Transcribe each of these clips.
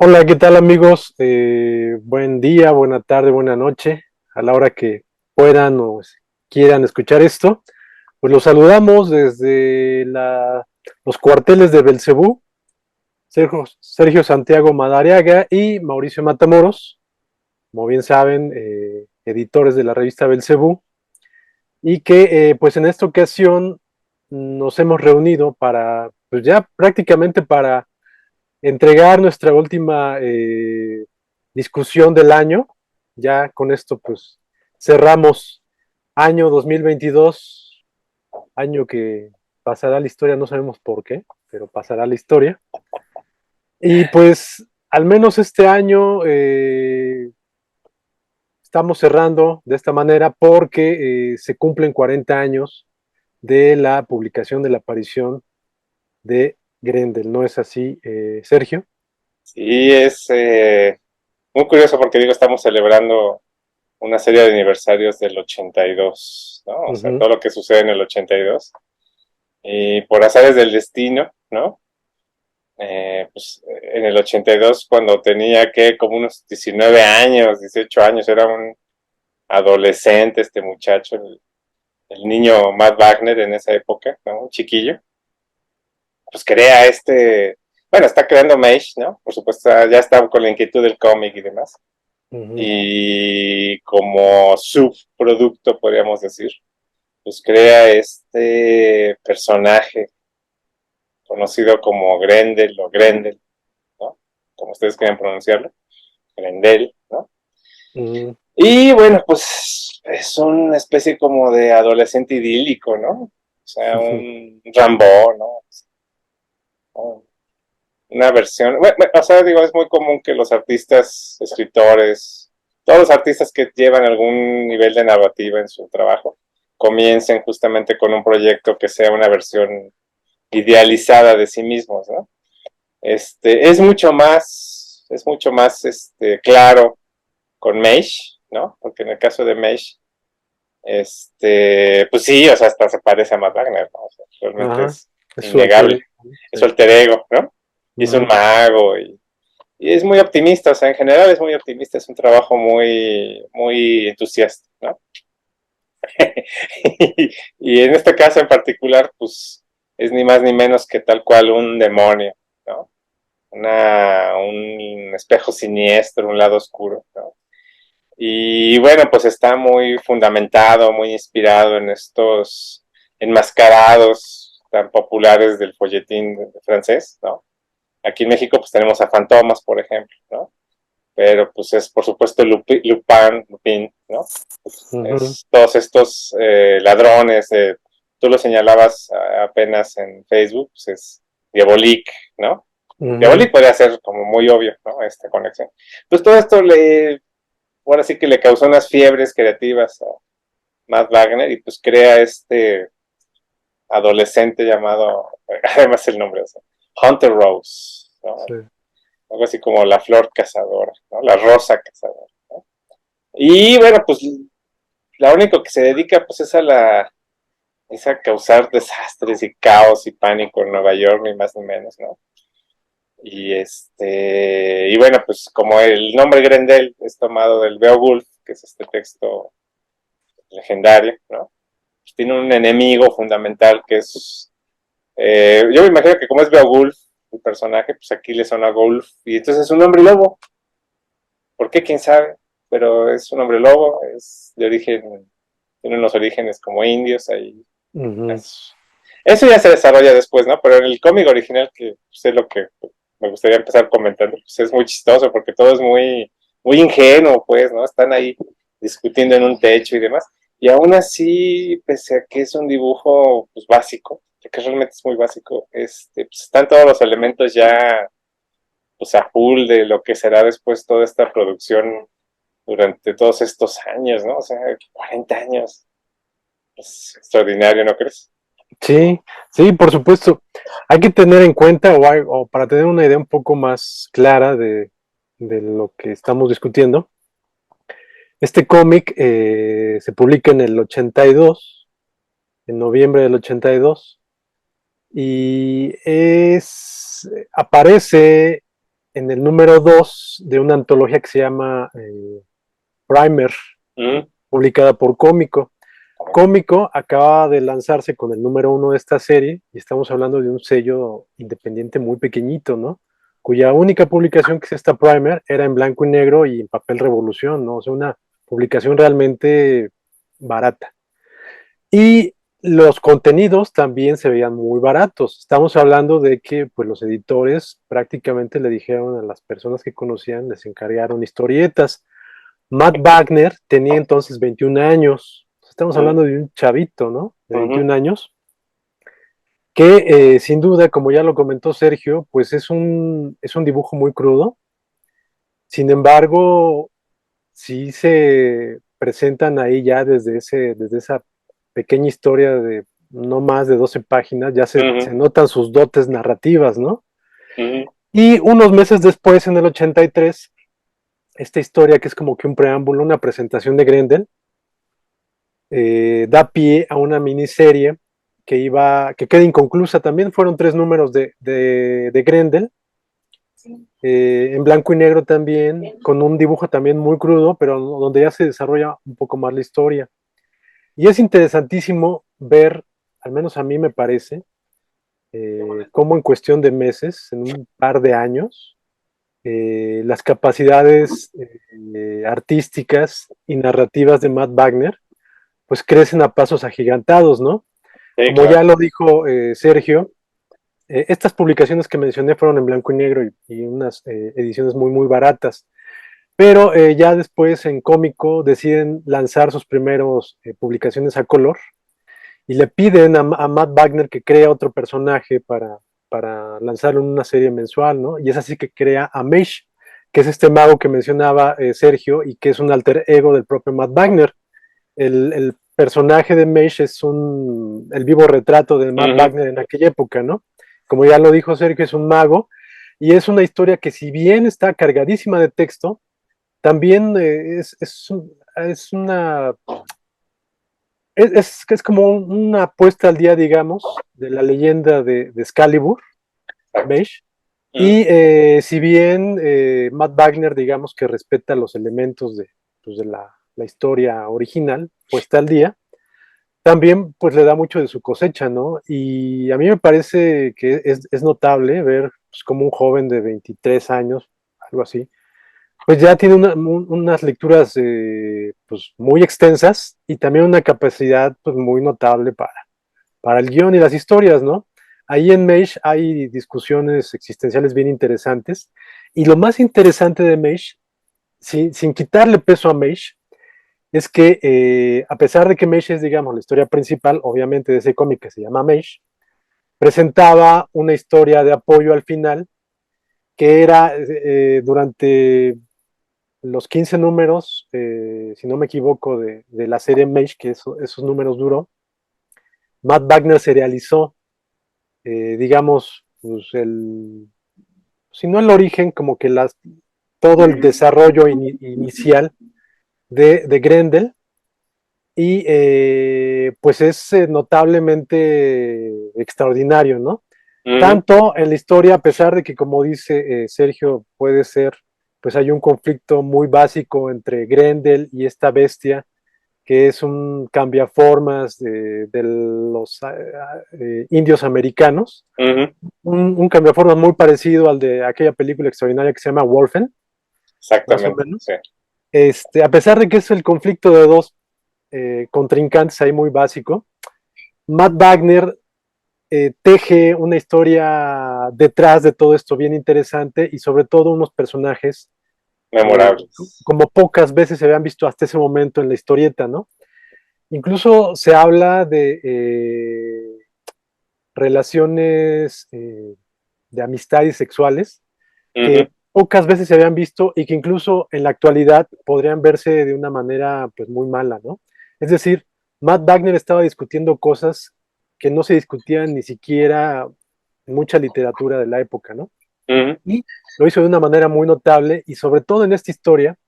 Hola, ¿qué tal amigos? Buen día, buena tarde, buena noche, a la hora que puedan o quieran escuchar esto. Pues los saludamos desde los cuarteles de Belcebú, Sergio Santiago Madariaga y Mauricio Matamoros, como bien saben, editores de la revista Belcebú, y que pues en esta ocasión nos hemos reunido para, pues ya prácticamente para entregar nuestra última discusión del año. Ya con esto pues cerramos año 2022, año que pasará a la historia, no sabemos por qué, pero pasará a la historia. Y pues al menos este año estamos cerrando de esta manera porque se cumplen 40 años de la publicación de la aparición de Grendel, ¿no es así, Sergio? Sí, es muy curioso porque digo, estamos celebrando una serie de aniversarios del 82, ¿no? O sea, Ujú. todo lo que sucede en el 82. Y por azares del destino, ¿no? Pues en el 82, cuando tenía que como unos 19 años, 18 años, era un adolescente este muchacho, el niño Matt Wagner en esa época, ¿no? Un chiquillo. Pues crea bueno, está creando Mage, ¿no? Por supuesto, ya está con la inquietud del cómic y demás. Ujú. Y como subproducto, podríamos decir, pues crea este personaje conocido como Grendel o Grendel, ¿no? Como ustedes quieran pronunciarlo, Grendel, ¿no? Ujú. Y bueno, pues es una especie como de adolescente idílico, ¿no? O sea, un Rambo, ¿no? Una versión, bueno, o sea, digo, es muy común que los artistas, escritores, todos los artistas que llevan algún nivel de narrativa en su trabajo, comiencen justamente con un proyecto que sea una versión idealizada de sí mismos, ¿no? Es mucho más claro con Mage, ¿no? Porque en el caso de Mage, pues sí, o sea, hasta se parece a Matt Wagner, ¿no? O sea, realmente Ajá, es es su alter innegable, ego, ¿no? es Sí. su alter ego, ¿no? Y es un Ujú. mago y es muy optimista, o sea, en general es muy optimista, es un trabajo muy, muy entusiasta, ¿no? Y en este caso en particular, pues es ni más ni menos que tal cual un demonio, ¿no? Un espejo siniestro, un lado oscuro, ¿no? Y bueno, pues está muy fundamentado, muy inspirado en estos enmascarados tan populares del folletín francés, ¿no? Aquí en México pues tenemos a Fantomas, por ejemplo, ¿no? Pero pues es por supuesto Lupin, ¿no? Ujú. Es todos estos ladrones, tú lo señalabas apenas en Facebook, pues es Diabolik, ¿no? Ujú. Diabolik podría ser como muy obvio, ¿no? Esta conexión. Pues todo esto ahora sí que le causó unas fiebres creativas a Matt Wagner y pues crea este adolescente llamado, además el nombre, o sea, Hunter Rose, ¿no? Sí. Algo así como la flor cazadora, ¿no? La rosa cazadora, ¿no? Y bueno, pues lo único que se dedica pues es a causar desastres y caos y pánico en Nueva York, ni más ni menos, ¿no? Y bueno, pues como el nombre Grendel es tomado del Beowulf, que es este texto legendario, ¿no? Pues tiene un enemigo fundamental que es, yo me imagino que como es Beowulf, el personaje, pues aquí le suena Golf, y entonces es un hombre lobo. ¿Por qué? ¿Quién sabe? Pero es un hombre lobo, es de origen, tiene unos orígenes como indios ahí. Ujú. Es- Eso ya se desarrolla después, ¿no? Pero en el cómic original, que pues, es lo que me gustaría empezar comentando, pues es muy chistoso porque todo es muy, muy ingenuo, pues, ¿no? Están ahí discutiendo en un techo y demás. Y aún así, pese a que es un dibujo pues, básico, que realmente es muy básico, pues, están todos los elementos ya pues, a full de lo que será después toda esta producción durante todos estos años, ¿no? O sea, 40 años. Es extraordinario, ¿no crees? Sí, sí, por supuesto. Hay que tener en cuenta, o para tener una idea un poco más clara de lo que estamos discutiendo, este cómic se publica en el 82, en noviembre del 82, y aparece en el número 2 de una antología que se llama Primer, publicada por Cómico. Cómico acaba de lanzarse con el número 1 de esta serie, y estamos hablando de un sello independiente muy pequeñito, ¿no? Cuya única publicación, que es esta Primer, era en blanco y negro y en papel revolución, ¿no? O sea, una publicación realmente barata. Y los contenidos también se veían muy baratos. Estamos hablando de que pues, los editores prácticamente le dijeron a las personas que conocían, les encargaron historietas. Matt Wagner tenía entonces 21 años. Estamos hablando de un chavito, ¿no? De 21 años. Que sin duda, como ya lo comentó Sergio, pues es un dibujo muy crudo. Sin embargo, sí se presentan ahí ya desde esa pequeña historia de no más de 12 páginas, ya se notan sus dotes narrativas, ¿no? Y unos meses después, en el 83, esta historia que es como que un preámbulo, una presentación de Grendel, da pie a una miniserie que queda inconclusa. También fueron 3 números de Grendel, en blanco y negro también, con un dibujo también muy crudo, pero donde ya se desarrolla un poco más la historia. Y es interesantísimo ver, al menos a mí me parece, cómo en cuestión de meses, en un par de años, las capacidades artísticas y narrativas de Matt Wagner, pues crecen a pasos agigantados, ¿no? Sí, Como claro. ya lo dijo Sergio, estas publicaciones que mencioné fueron en blanco y negro y unas ediciones muy, muy baratas. Pero ya después en Cómico deciden lanzar sus primeros publicaciones a color y le piden a Matt Wagner que crea otro personaje para lanzarlo en una serie mensual, ¿no? Y es así que crea a Meish, que es este mago que mencionaba Sergio y que es un alter ego del propio Matt Wagner. El personaje de Meish es el vivo retrato de Matt Wagner en aquella época, ¿no? Como ya lo dijo Sergio, es un mago y es una historia que, si bien está cargadísima de texto, también es una es como una apuesta al día, digamos, de la leyenda de Excalibur, Meish. Y si bien Matt Wagner, digamos que respeta los elementos pues de la historia original, puesta al día, también pues le da mucho de su cosecha, ¿no? Y a mí me parece que es notable ver pues, como un joven de 23 años, algo así, pues ya tiene unas lecturas pues muy extensas y también una capacidad pues muy notable para el guión y las historias, ¿no? Ahí en Meish hay discusiones existenciales bien interesantes, y lo más interesante de Meish, sin quitarle peso a Meish, es que a pesar de que Meish es, digamos, la historia principal, obviamente, de ese cómic que se llama Meish, presentaba una historia de apoyo al final, que era durante los 15 números, si no me equivoco, de la serie Mage, que esos números duró, Matt Wagner se realizó, digamos, pues si no el origen, como que todo el desarrollo inicial de Grendel, y pues es notablemente extraordinario, ¿no? Tanto en la historia, a pesar de que, como dice Sergio, puede ser, pues hay un conflicto muy básico entre Grendel y esta bestia, que es un cambiaformas de los indios americanos, un cambiaformas muy parecido al de aquella película extraordinaria que se llama Wolfen, más o Exactamente, menos. sí. A pesar de que es el conflicto de dos contrincantes ahí muy básico, Matt Wagner teje una historia detrás de todo esto bien interesante, y sobre todo unos personajes Memorables. como pocas veces se habían visto hasta ese momento en la historieta, ¿no? Incluso se habla de relaciones de amistades sexuales que pocas veces se habían visto y que incluso en la actualidad podrían verse de una manera pues muy mala, ¿no? Es decir, Matt Wagner estaba discutiendo cosas que no se discutían ni siquiera en mucha literatura de la época, ¿no? Y lo hizo de una manera muy notable, y sobre todo en esta historia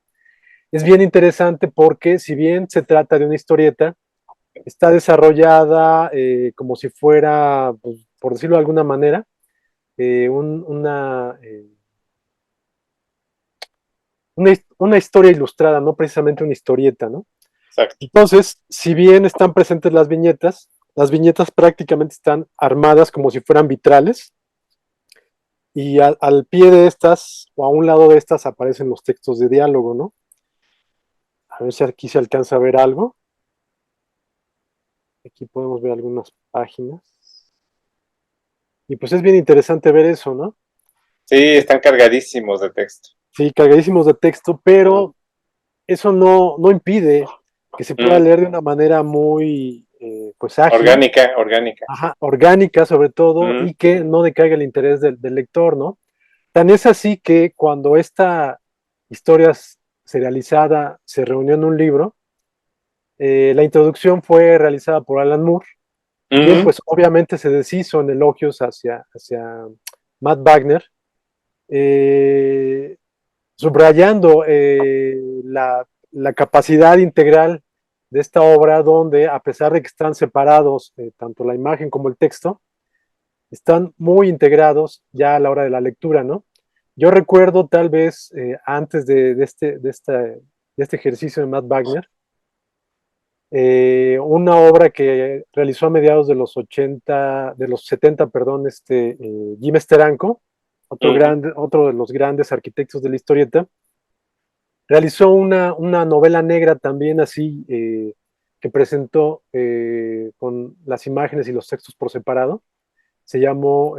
es bien interesante porque, si bien se trata de una historieta, está desarrollada como si fuera, pues, por decirlo de alguna manera, una una historia ilustrada, no precisamente una historieta, ¿no? Exacto. Entonces, si bien están presentes las viñetas prácticamente están armadas como si fueran vitrales y al pie de estas o a un lado de estas aparecen los textos de diálogo, ¿no? A ver si aquí se alcanza a ver algo. Aquí podemos ver algunas páginas. Y pues es bien interesante ver eso, ¿no? Sí, están cargadísimos de texto. Sí, cargadísimos de texto, pero eso no impide que se pueda Mm, leer de una manera muy pues ágil, orgánica, orgánica. ajá, orgánica sobre todo, Mm, y que no decaiga el interés del lector, ¿no? Tan es así que cuando esta historia serializada se reunió en un libro, la introducción fue realizada por Alan Moore, y él mm, pues obviamente se deshizo en elogios hacia Matt Wagner, eh, subrayando la capacidad integral de esta obra, donde a pesar de que están separados tanto la imagen como el texto, están muy integrados ya a la hora de la lectura, ¿no? Yo recuerdo tal vez antes de este ejercicio de Matt Wagner, una obra que realizó a mediados de los 80, de los 70, perdón, Jim Steranko, mm, otro de los grandes arquitectos de la historieta, realizó una novela negra también así, que presentó con las imágenes y los textos por separado. Se llamó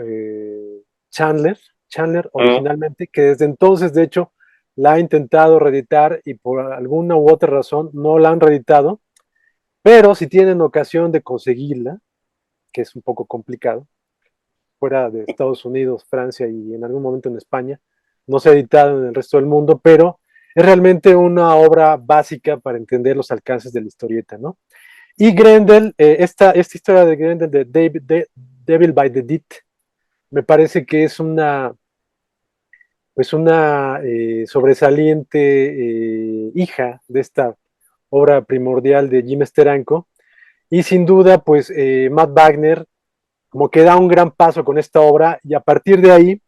Chandler mm. originalmente, que desde entonces, de hecho, la ha intentado reeditar y por alguna u otra razón no la han reeditado, pero si tienen ocasión de conseguirla, que es un poco complicado, fuera de Estados Unidos, Francia y en algún momento en España, no se ha editado en el resto del mundo, pero es realmente una obra básica para entender los alcances de la historieta, ¿no? Y Grendel, esta historia de Grendel de Devil by the Deed, me parece que es una sobresaliente hija de esta obra primordial de Jim Steranko, y sin duda, pues Matt Wagner como que da un gran paso con esta obra, y a partir de ahí,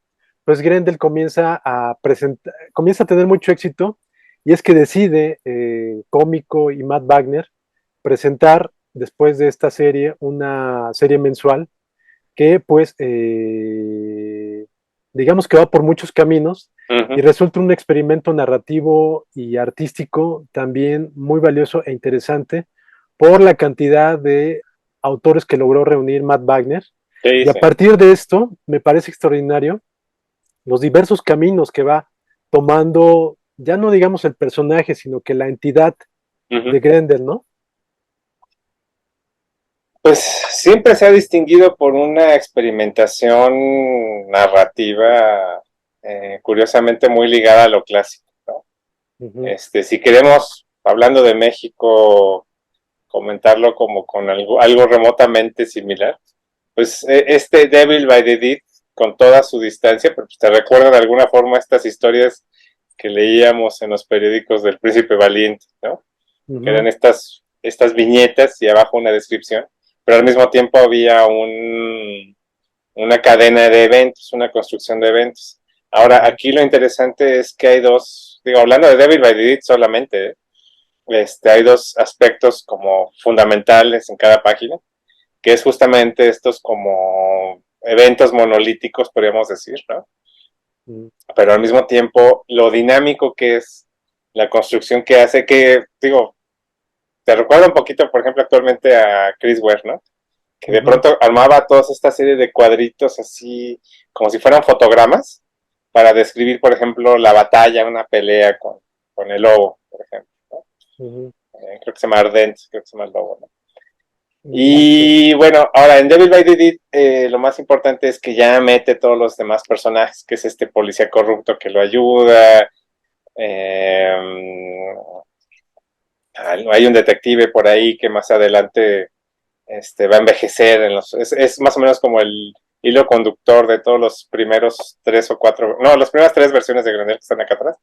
pues Grendel comienza a tener mucho éxito, y es que decide, cómico y Matt Wagner, presentar después de esta serie una serie mensual que pues digamos que va por muchos caminos y Ujú. resulta un experimento narrativo y artístico también muy valioso e interesante por la cantidad de autores que logró reunir Matt Wagner. Sí, Y a sí. partir de esto, me parece extraordinario los diversos caminos que va tomando, ya no digamos el personaje, sino que la entidad de Ujú. Grendel, ¿no? Pues siempre se ha distinguido por una experimentación narrativa, curiosamente muy ligada a lo clásico, ¿no? Ujú, Si queremos, hablando de México, comentarlo como con algo remotamente similar, pues este Devil by the Deed, con toda su distancia, pero pues te recuerda de alguna forma estas historias que leíamos en los periódicos del Príncipe Valiente, ¿no? Que eran ujú, estas viñetas y abajo una descripción, pero al mismo tiempo había una cadena de eventos, una construcción de eventos. Ahora, ujú, aquí lo interesante es que hay dos, digo, hablando de Devil by the Deed solamente, hay dos aspectos como fundamentales en cada página, que es justamente estos como eventos monolíticos, podríamos decir, ¿no? ujú, Pero al mismo tiempo lo dinámico que es la construcción que hace que, digo, te recuerda un poquito, por ejemplo, actualmente a Chris Ware, ¿no? Que de ujú, pronto armaba toda esta serie de cuadritos así, como si fueran fotogramas, para describir, por ejemplo, la batalla, una pelea con el lobo, por ejemplo, ¿no? ujú, Creo que se llama Ardent, creo que se llama el lobo, ¿no? sí. Y bueno, ahora en Devil by the Deed, lo más importante es que ya mete todos los demás personajes, que es este policía corrupto que lo ayuda, eh, hay un detective por ahí que más adelante va a envejecer, es más o menos como el hilo conductor de todos los primeros tres o cuatro, no, las primeras tres versiones de Granel que están acá atrás,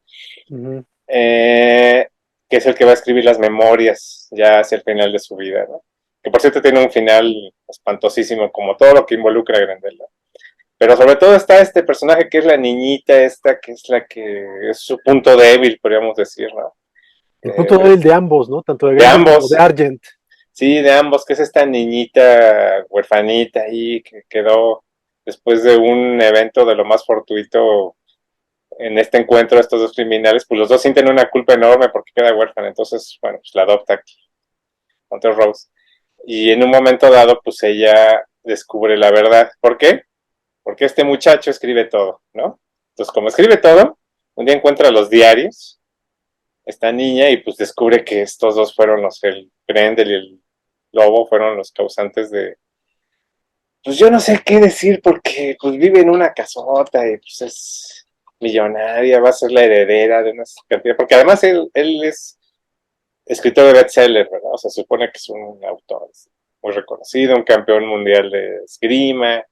Ujú, eh, que es el que va a escribir las memorias ya hacia el final de su vida, ¿no? Que por cierto tiene un final espantosísimo, como todo lo que involucra a Grendel, ¿no? Pero sobre todo está este personaje que es la niñita esta, que es la que es su punto débil, podríamos decir, ¿no? El punto débil de ambos, ¿no? Tanto de De Gambit como de ambos, Argent. sí, de ambos, que es esta niñita huerfanita ahí que quedó después de un evento de lo más fortuito en este encuentro de estos dos criminales, pues los dos sienten una culpa enorme porque queda huérfana, entonces, bueno, pues la adopta Hunter Rose. Y en un momento dado, pues ella descubre la verdad. ¿Por qué? Porque este muchacho escribe todo, ¿no? Entonces, como escribe todo, un día encuentra los diarios, esta niña, y pues descubre que estos dos fueron los, el Grendel y el Lobo, fueron los causantes de, pues yo no sé qué decir, porque pues vive en una casota y pues es millonaria, va a ser la heredera de una cantidad, porque además él es escritor de bestseller, ¿verdad? O sea, se supone que es un autor muy reconocido, un campeón mundial de esgrima,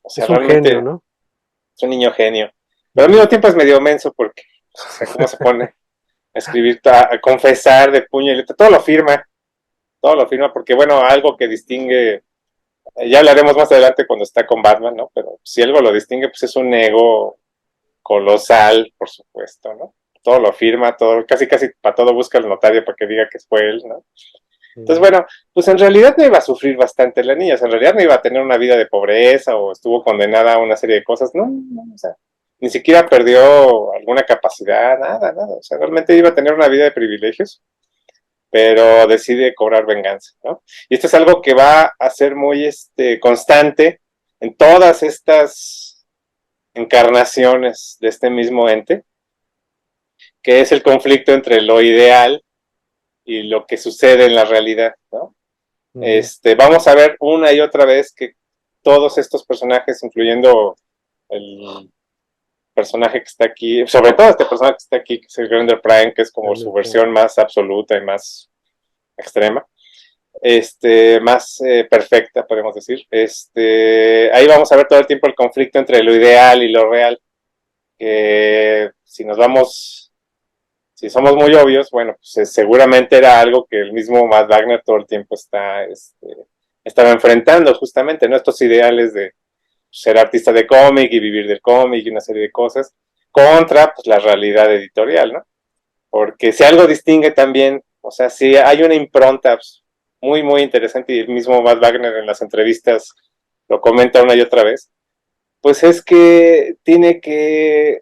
o sea, Es un genio, realmente ¿no? es un niño genio. Pero al mismo tiempo es medio menso porque, o sea, cómo se pone a escribir, a confesar de puño y letra, todo lo firma, porque bueno, algo que distingue, ya hablaremos más adelante cuando está con Batman, ¿no? Pero si algo lo distingue, pues es un ego colosal, por supuesto, ¿no? Todo lo firma, todo, casi casi para todo busca el notario para que diga que fue él, ¿no? Entonces, bueno, pues en realidad no iba a sufrir bastante la niña, o sea, en realidad no iba a tener una vida de pobreza o estuvo condenada a una serie de cosas, no, no, o sea, ni siquiera perdió alguna capacidad, nada, nada, o sea, realmente iba a tener una vida de privilegios, pero decide cobrar venganza, ¿no? Y esto es algo que va a ser muy constante en todas estas encarnaciones de este mismo ente, que es el conflicto entre lo ideal y lo que sucede en la realidad, ¿no? Vamos a ver una y otra vez que todos estos personajes, incluyendo el personaje que está aquí, sobre todo este personaje que está aquí, que es el Grender Prime, que es como su versión más absoluta y más extrema, más perfecta, podemos decir. Ahí vamos a ver todo el tiempo el conflicto entre lo ideal y lo real. Que si somos muy obvios, bueno, pues seguramente era algo que el mismo Matt Wagner todo el tiempo estaba enfrentando justamente, ¿no? Estos ideales de ser artista de cómic y vivir del cómic y una serie de cosas, contra pues, la realidad editorial, ¿no? Porque si algo distingue también, o sea, si hay una impronta pues, muy, muy interesante, y el mismo Matt Wagner en las entrevistas lo comenta una y otra vez, pues es que tiene que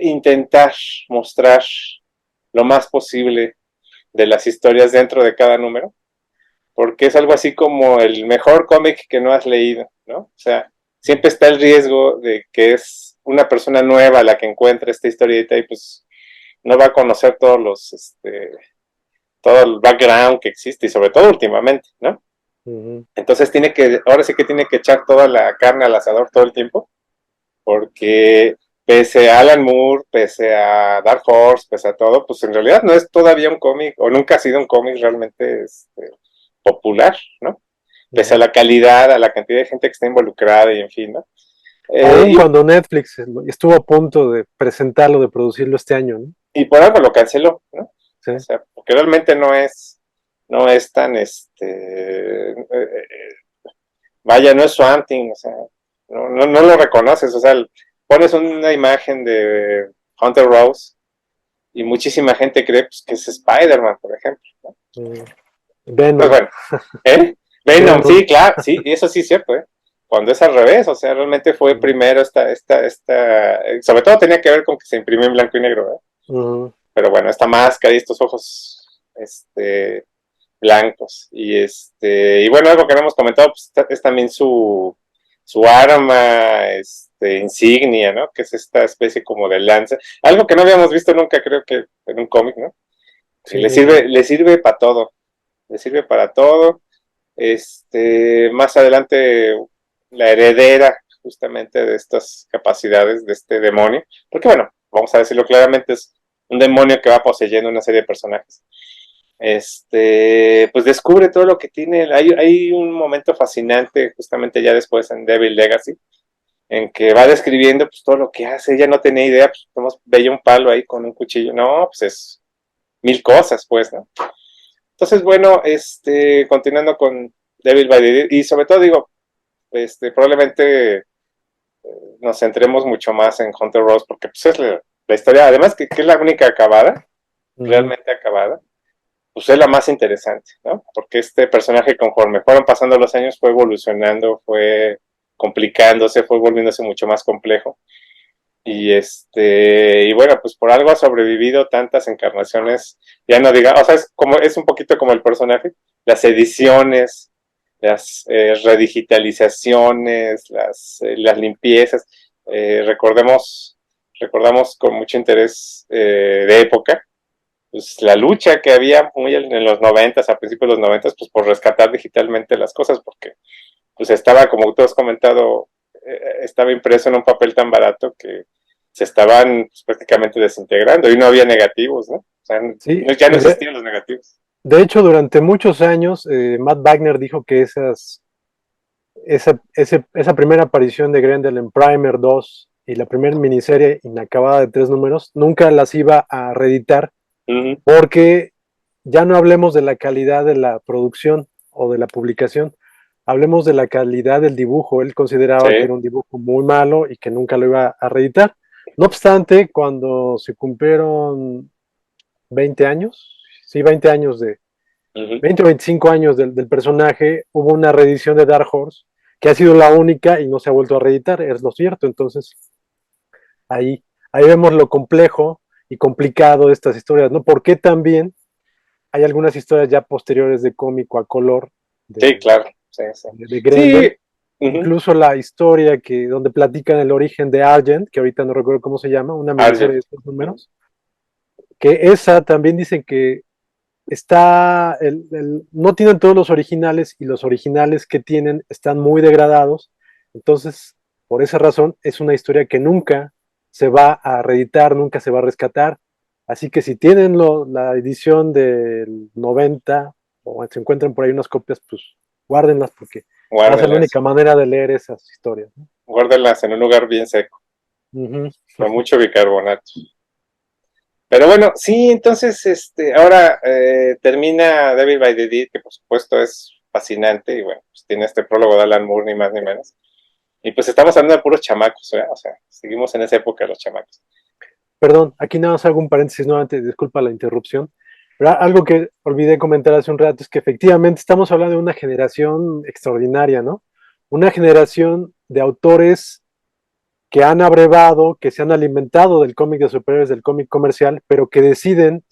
intentar mostrar lo más posible de las historias dentro de cada número, porque es algo así como el mejor cómic que no has leído, ¿no? O sea, siempre está el riesgo de que es una persona nueva la que encuentra esta historieta y pues no va a conocer todo el background que existe y sobre todo últimamente, ¿no? Entonces ahora sí que tiene que echar toda la carne al asador todo el tiempo, porque pese a Alan Moore, pese a Dark Horse, pese a todo, pues en realidad no es todavía un cómic, o nunca ha sido un cómic realmente popular, ¿no? Pese a la calidad, a la cantidad de gente que está involucrada y en fin, ¿no? Aún cuando Netflix estuvo a punto de presentarlo, de producirlo este año, ¿no? Y por algo lo canceló, ¿no? Sí. O sea, porque realmente no es tan, vaya, no es Swamp Thing, o sea, no lo reconoces, o sea, pones una imagen de Hunter Rose y muchísima gente cree pues, que es Spider-Man, por ejemplo, ¿no? Pues Venom. bueno, ¿eh? Venom, Venom. sí, claro, sí, y eso sí es cierto, ¿eh? Cuando es al revés, o sea, realmente fue primero sobre todo tenía que ver con que se imprimió en blanco y negro, ¿eh? Pero bueno, esta máscara y estos ojos, blancos. Y bueno, algo que no hemos comentado pues, es también su arma, insignia, ¿no? Que es esta especie como de lanza. Algo que no habíamos visto nunca, creo que en un cómic, ¿no? Y Sí. le sirve para todo. Le sirve para todo. Más adelante, la heredera justamente de estas capacidades de este demonio. Porque bueno, vamos a decirlo claramente, es un demonio que va poseyendo una serie de personajes. Pues descubre todo lo que tiene. Hay un momento fascinante, justamente ya después en Devil Legacy, en que va describiendo pues todo lo que hace. Ella no tenía idea, pues veía un palo ahí con un cuchillo. No, pues es mil cosas, pues, ¿no? Entonces, bueno, continuando con Devil by the Dead, y sobre todo digo, probablemente nos centremos mucho más en Hunter Rose, porque pues es la historia, además que es la única acabada, Ujú. realmente acabada, pues es la más interesante, ¿no? Porque este personaje, conforme fueron pasando los años, fue evolucionando, fue complicándose, fue volviéndose mucho más complejo. Y bueno, pues por algo ha sobrevivido tantas encarnaciones, ya no diga, o sea, es un poquito como el personaje, las ediciones, las redigitalizaciones, las limpiezas, recordamos con mucho interés de época, pues la lucha que había muy en los noventas, a principios de los noventas, pues por rescatar digitalmente las cosas, porque pues estaba, como tú has comentado, estaba impreso en un papel tan barato que se estaban pues, prácticamente desintegrando y no había negativos, ¿no? O sea, Sí, ya no existían los negativos. de hecho, durante muchos años, Matt Wagner dijo que esa primera aparición de Grendel en Primer 2 y la primera miniserie inacabada de 3 números, nunca las iba a reeditar Uh -huh. porque ya no hablemos de la calidad de la producción o de la publicación, hablemos de la calidad del dibujo. Él consideraba que Sí. era un dibujo muy malo y que nunca lo iba a reeditar. No obstante, cuando se cumplieron 20 años, sí, 20 años de, Uh -huh. 20 o 25 años del personaje, hubo una reedición de Dark Horse que ha sido la única y no se ha vuelto a reeditar, es lo cierto. Entonces, ahí, ahí vemos lo complejo y complicado de estas historias, ¿no? Porque también hay algunas historias ya posteriores de cómico a color Sí, de, claro. Sí, sí. de Sí. Grendel, Uh -huh. incluso la historia donde platican el origen de Argent, que ahorita no recuerdo cómo se llama, una miniserie Argent. de estos números, que esa también dicen que no tienen todos los originales y los originales que tienen están muy degradados. Entonces, por esa razón, es una historia que nunca se va a reeditar, nunca se va a rescatar. Así que si tienen la edición del 90 o se encuentran por ahí unas copias, pues guárdenlas porque va a ser la Guárdenlas. única manera de leer esas historias, ¿no? Guárdenlas en un lugar bien seco, Uh -huh. con mucho bicarbonato. Pero bueno, sí, entonces, ahora termina Devil by the Dead, que por supuesto es fascinante, y bueno, pues tiene este prólogo de Alan Moore, ni más ni menos. Y pues estamos hablando de puros chamacos, ¿verdad? O sea, seguimos en esa época de los chamacos. Perdón, aquí nada más hago un paréntesis nuevamente, disculpa la interrupción. Pero algo que olvidé comentar hace un rato es que efectivamente estamos hablando de una generación extraordinaria, ¿no? Una generación de autores que han abrevado, que se han alimentado del cómic de superhéroes, del cómic comercial, pero que deciden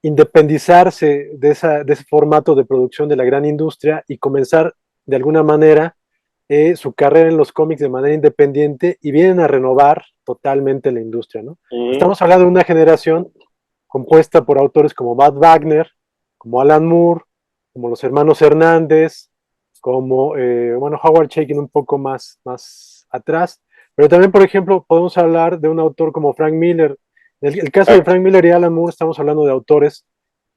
independizarse de ese formato de producción de la gran industria y comenzar de alguna manera su carrera en los cómics de manera independiente y vienen a renovar totalmente la industria, ¿no? Mm, Estamos hablando de una generación compuesta por autores como Matt Wagner, como Alan Moore, como los hermanos Hernández, como, bueno, Howard Chaykin un poco más atrás, pero también, por ejemplo, podemos hablar de un autor como Frank Miller. En el caso de exacto. Frank Miller y Alan Moore, estamos hablando de autores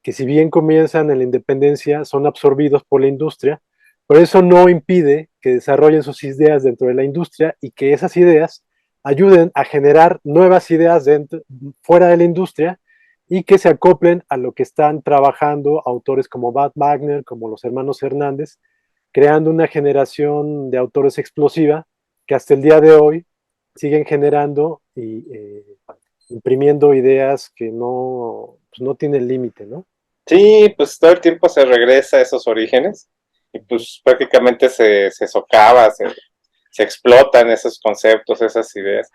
que si bien comienzan en la independencia, son absorbidos por la industria, pero eso no impide que desarrollen sus ideas dentro de la industria y que esas ideas ayuden a generar nuevas ideas fuera de la industria y que se acoplen a lo que están trabajando autores como Matt Wagner, como los hermanos Hernández, creando una generación de autores explosiva que hasta el día de hoy siguen generando y imprimiendo ideas que no, pues no tienen límite, ¿no? Sí, pues todo el tiempo se regresa a esos orígenes y pues prácticamente se socava, se explotan esos conceptos, esas ideas.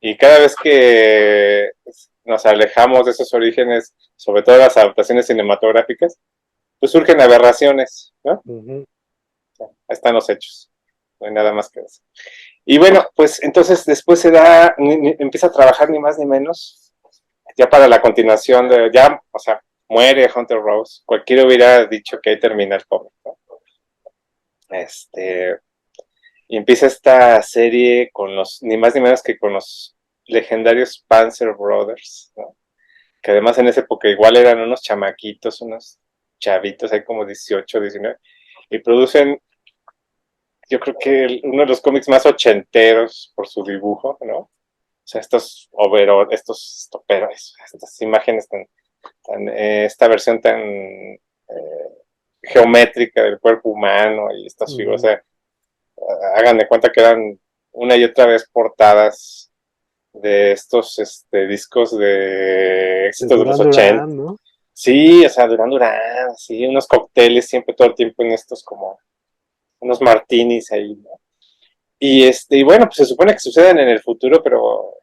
Y cada vez que nos alejamos de esos orígenes, sobre todo las adaptaciones cinematográficas, pues surgen aberraciones, ¿no? Uh -huh. Ahí están los hechos, no hay nada más que eso. Y bueno, pues entonces después empieza a trabajar ni más ni menos, ya para la continuación o sea, muere Hunter Rose, cualquiera hubiera dicho que ahí termina el cómic, ¿no? Este, y empieza esta serie con ni más ni menos que con los legendarios Panzer Brothers, ¿no? Que además en esa época igual eran unos chamaquitos, unos chavitos, hay como 18, 19, y producen, yo creo que uno de los cómics más ochenteros por su dibujo, ¿no? O sea, estas imágenes esta versión tan geométrica del cuerpo humano y estas Uh figuras, o -huh. sea, hagan de cuenta que eran una y otra vez portadas de estos discos de De éxitos de los Duran 80. Duran, ¿no? Sí, o sea, Duran Duran, sí, unos cócteles siempre todo el tiempo en estos como unos martinis ahí, ¿no? Y bueno, pues se supone que suceden en el futuro, pero,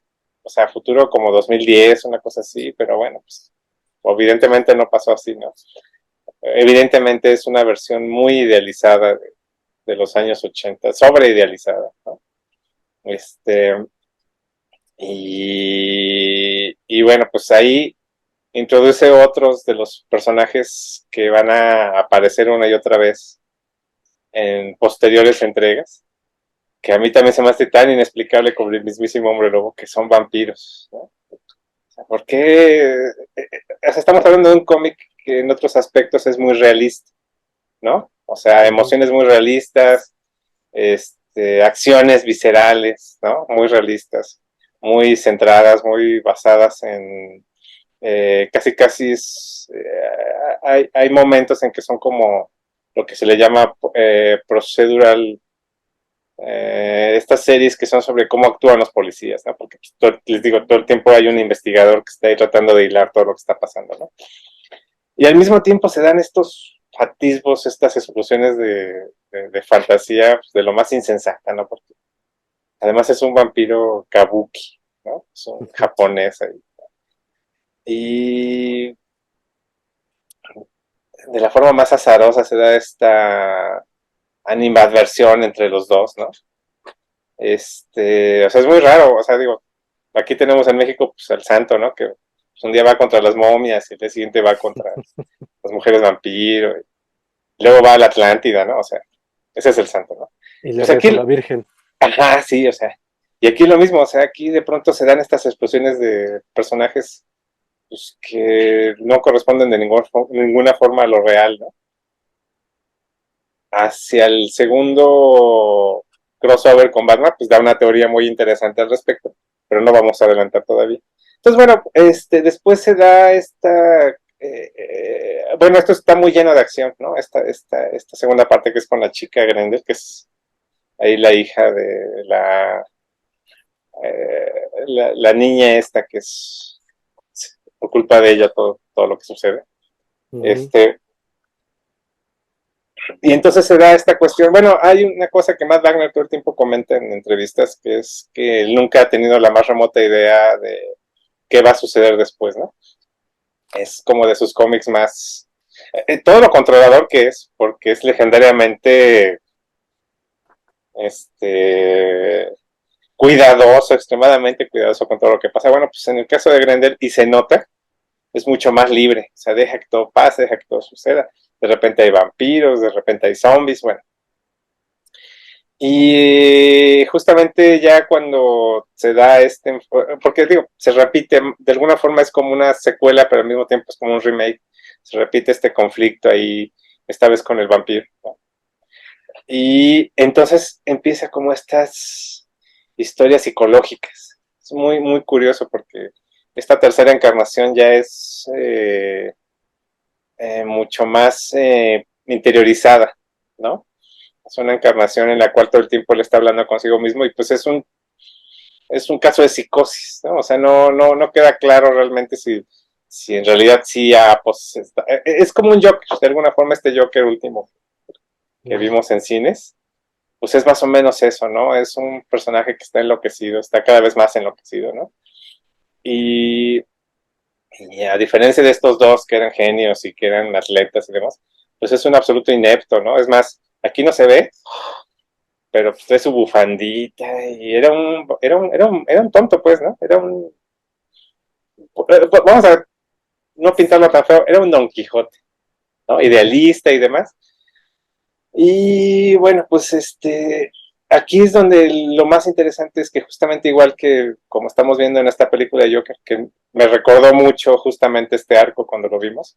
o sea, futuro como 2010, una cosa así, pero bueno, pues evidentemente no pasó así, ¿no? Evidentemente es una versión muy idealizada de los años 80, sobre idealizada, ¿no? Este, y bueno, pues ahí introduce otros de los personajes que van a aparecer una y otra vez en posteriores entregas, que a mí también se me hace tan inexplicable como el mismísimo Hombre Lobo, que son vampiros, ¿no? O sea, ¿por qué? O sea, estamos hablando de un cómic que en otros aspectos es muy realista, ¿no? O sea, Ujú. emociones muy realistas, acciones viscerales, ¿no? Muy realistas, muy centradas, muy basadas en casi casi hay momentos en que son como lo que se le llama procedural, estas series que son sobre cómo actúan los policías, ¿no? Porque pues, les digo, todo el tiempo hay un investigador que está ahí tratando de hilar todo lo que está pasando, ¿no? Y al mismo tiempo se dan estos atisbos, estas explosiones de fantasía pues, de lo más insensata, ¿no? Porque además es un vampiro kabuki, ¿no? Es un japonés ahí. Y de la forma más azarosa se da esta animadversión entre los dos, ¿no? O sea, es muy raro, o sea, digo, aquí tenemos en México pues al santo, ¿no? Que pues, un día va contra las momias y el día siguiente va contra las mujeres vampiro, y luego va a la Atlántida, ¿no? O sea, ese es el santo, ¿no? Y le Pues reza a la aquí, Virgen. ajá, sí, o sea, y aquí lo mismo, o sea, aquí de pronto se dan estas explosiones de personajes pues, que no corresponden de ninguna forma a lo real, ¿no? Hacia el segundo crossover con Batman, pues da una teoría muy interesante al respecto, pero no vamos a adelantar todavía. Entonces, bueno, después se da bueno, esto está muy lleno de acción, ¿no? Esta segunda parte que es con la chica Grendel, que es ahí la hija de la niña esta, que es por culpa de ella todo lo que sucede. Ujú. Este, Y entonces se da esta cuestión. Bueno, hay una cosa que Matt Wagner todo el tiempo comenta en entrevistas, que es que él nunca ha tenido la más remota idea de qué va a suceder después, ¿no? Es como de sus cómics más. Todo lo controlador que es, porque es legendariamente este, cuidadoso, extremadamente cuidadoso con todo lo que pasa. Bueno, pues en el caso de Grendel, y se nota, es mucho más libre. O sea, deja que todo pase, deja que todo suceda. De repente hay vampiros, de repente hay zombies, bueno. Y justamente ya cuando se da porque digo, se repite, de alguna forma es como una secuela, pero al mismo tiempo es como un remake, se repite este conflicto ahí, esta vez con el vampiro, ¿no? Y entonces empieza como estas historias psicológicas. Es muy, muy curioso porque esta tercera encarnación ya es mucho más interiorizada, ¿no? Es una encarnación en la cual todo el tiempo le está hablando consigo mismo y pues es un caso de psicosis, ¿no? O sea, no queda claro realmente si en realidad sí pues, es como un Joker, de alguna forma este Joker último que Ujú. vimos en cines, pues es más o menos eso, ¿no? Es un personaje que está enloquecido, está cada vez más enloquecido, ¿no? Y, y a diferencia de estos dos que eran genios y que eran atletas y demás, pues es un absoluto inepto, ¿no? Es más, aquí no se ve, pero pues trae su bufandita y era un tonto, pues, ¿no? Vamos a no pintarlo tan feo, era un Don Quijote, ¿no? Ujú. Idealista y demás. Y bueno, pues aquí es donde lo más interesante es que justamente igual que como estamos viendo en esta película de Joker, que me recordó mucho justamente este arco cuando lo vimos,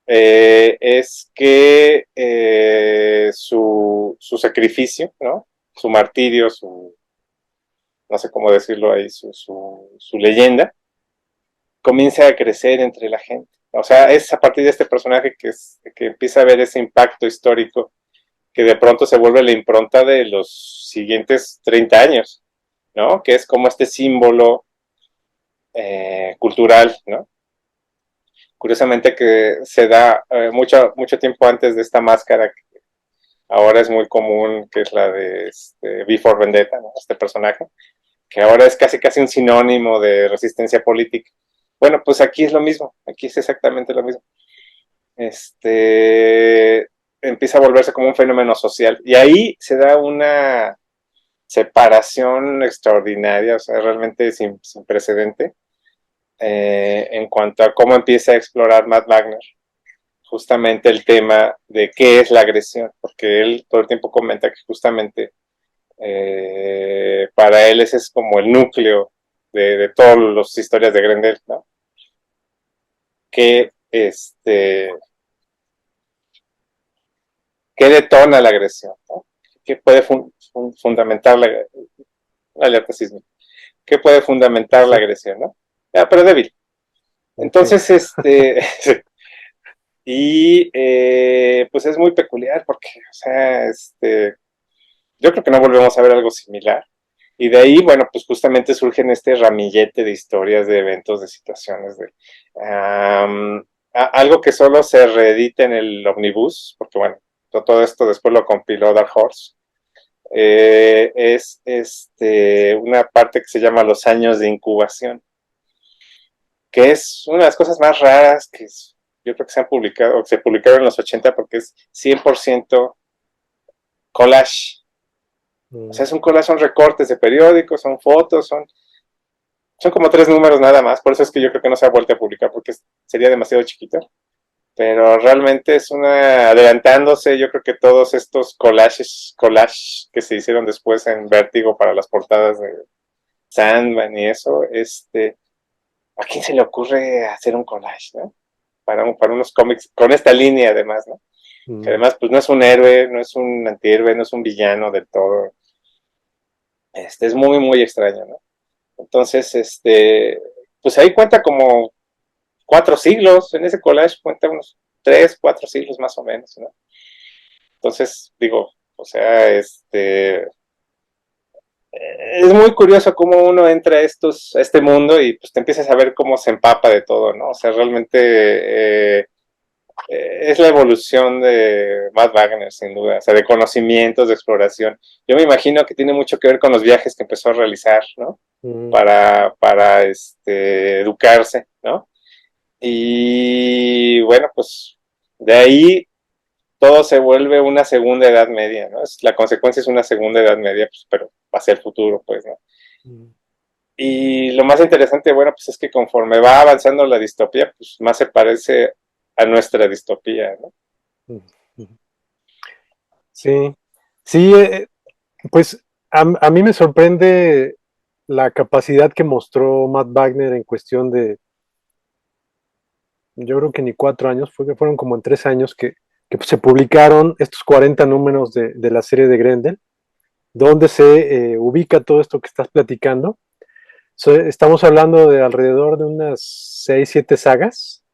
es que su sacrificio, ¿no? Su martirio, no sé cómo decirlo ahí, su leyenda, comienza a crecer entre la gente. O sea, es a partir de este personaje que empieza a ver ese impacto histórico que de pronto se vuelve la impronta de los siguientes 30 años, ¿no? Que es como este símbolo cultural, ¿no? Curiosamente que se da mucho tiempo antes de esta máscara que ahora es muy común, que es la de V for Vendetta, ¿no? Este personaje, que ahora es casi un sinónimo de resistencia política. Bueno, pues aquí es lo mismo, aquí es exactamente lo mismo. Empieza a volverse como un fenómeno social. Y ahí se da una separación extraordinaria, o sea, realmente sin precedente, en cuanto a cómo empieza a explorar Matt Wagner justamente el tema de qué es la agresión, porque él todo el tiempo comenta que justamente para él ese es como el núcleo de todas las historias de Grendel, ¿no? Que ¿qué detona la agresión? ¿No? ¿Qué puede fundamentar la alerta sísmica? ¿Qué puede fundamentar la Sí, agresión? ¿No? Pero débil. ok. Entonces, y pues es muy peculiar porque, o sea, yo creo que no volvemos a ver algo similar. Y de ahí, bueno, pues justamente surgen este ramillete de historias, de eventos, de situaciones, de algo que solo se reedita en el Omnibus, porque bueno, todo esto después lo compiló Dark Horse. Es una parte que se llama Los años de incubación, que es una de las cosas más raras que yo creo que se han publicado, o que se publicaron en los 80 porque es 100% collage. O sea, Mm, es un collage, son recortes de periódicos, son fotos, son como 3 números nada más, por eso es que yo creo que no se ha vuelto a publicar porque sería demasiado chiquito. Pero realmente es adelantándose, yo creo que todos estos collage que se hicieron después en Vértigo para las portadas de Sandman y eso, ¿a quién se le ocurre hacer un collage, no? Para unos cómics con esta línea además, ¿no? Que mm, además pues no es un héroe, no es un antihéroe, no es un villano del todo. Es muy extraño, ¿no? Entonces, pues ahí cuenta como 4 siglos, en ese collage cuenta unos 3, 4 siglos más o menos, ¿no? Entonces, digo, o sea, es muy curioso cómo uno entra a este mundo y pues te empiezas a ver cómo se empapa de todo, ¿no? O sea, realmente es la evolución de Matt Wagner, sin duda, o sea, de conocimientos, de exploración. Yo me imagino que tiene mucho que ver con los viajes que empezó a realizar, ¿no? mm. Para educarse, ¿no? Y bueno, pues de ahí todo se vuelve una segunda edad media, ¿no? La consecuencia es una segunda edad media, pues, pero hacia el futuro, pues, ¿no? Mm, Y lo más interesante, bueno, pues es que conforme va avanzando la distopía, pues más se parece a nuestra distopía, ¿no? mm, mm. Sí, sí, pues a mí me sorprende la capacidad que mostró Matt Wagner en cuestión de, yo creo que ni 4 años, fueron como en 3 años que se publicaron estos 40 números de la serie de Grendel, donde se ubica todo esto que estás platicando. Estamos hablando de alrededor de unas 6 7 sagas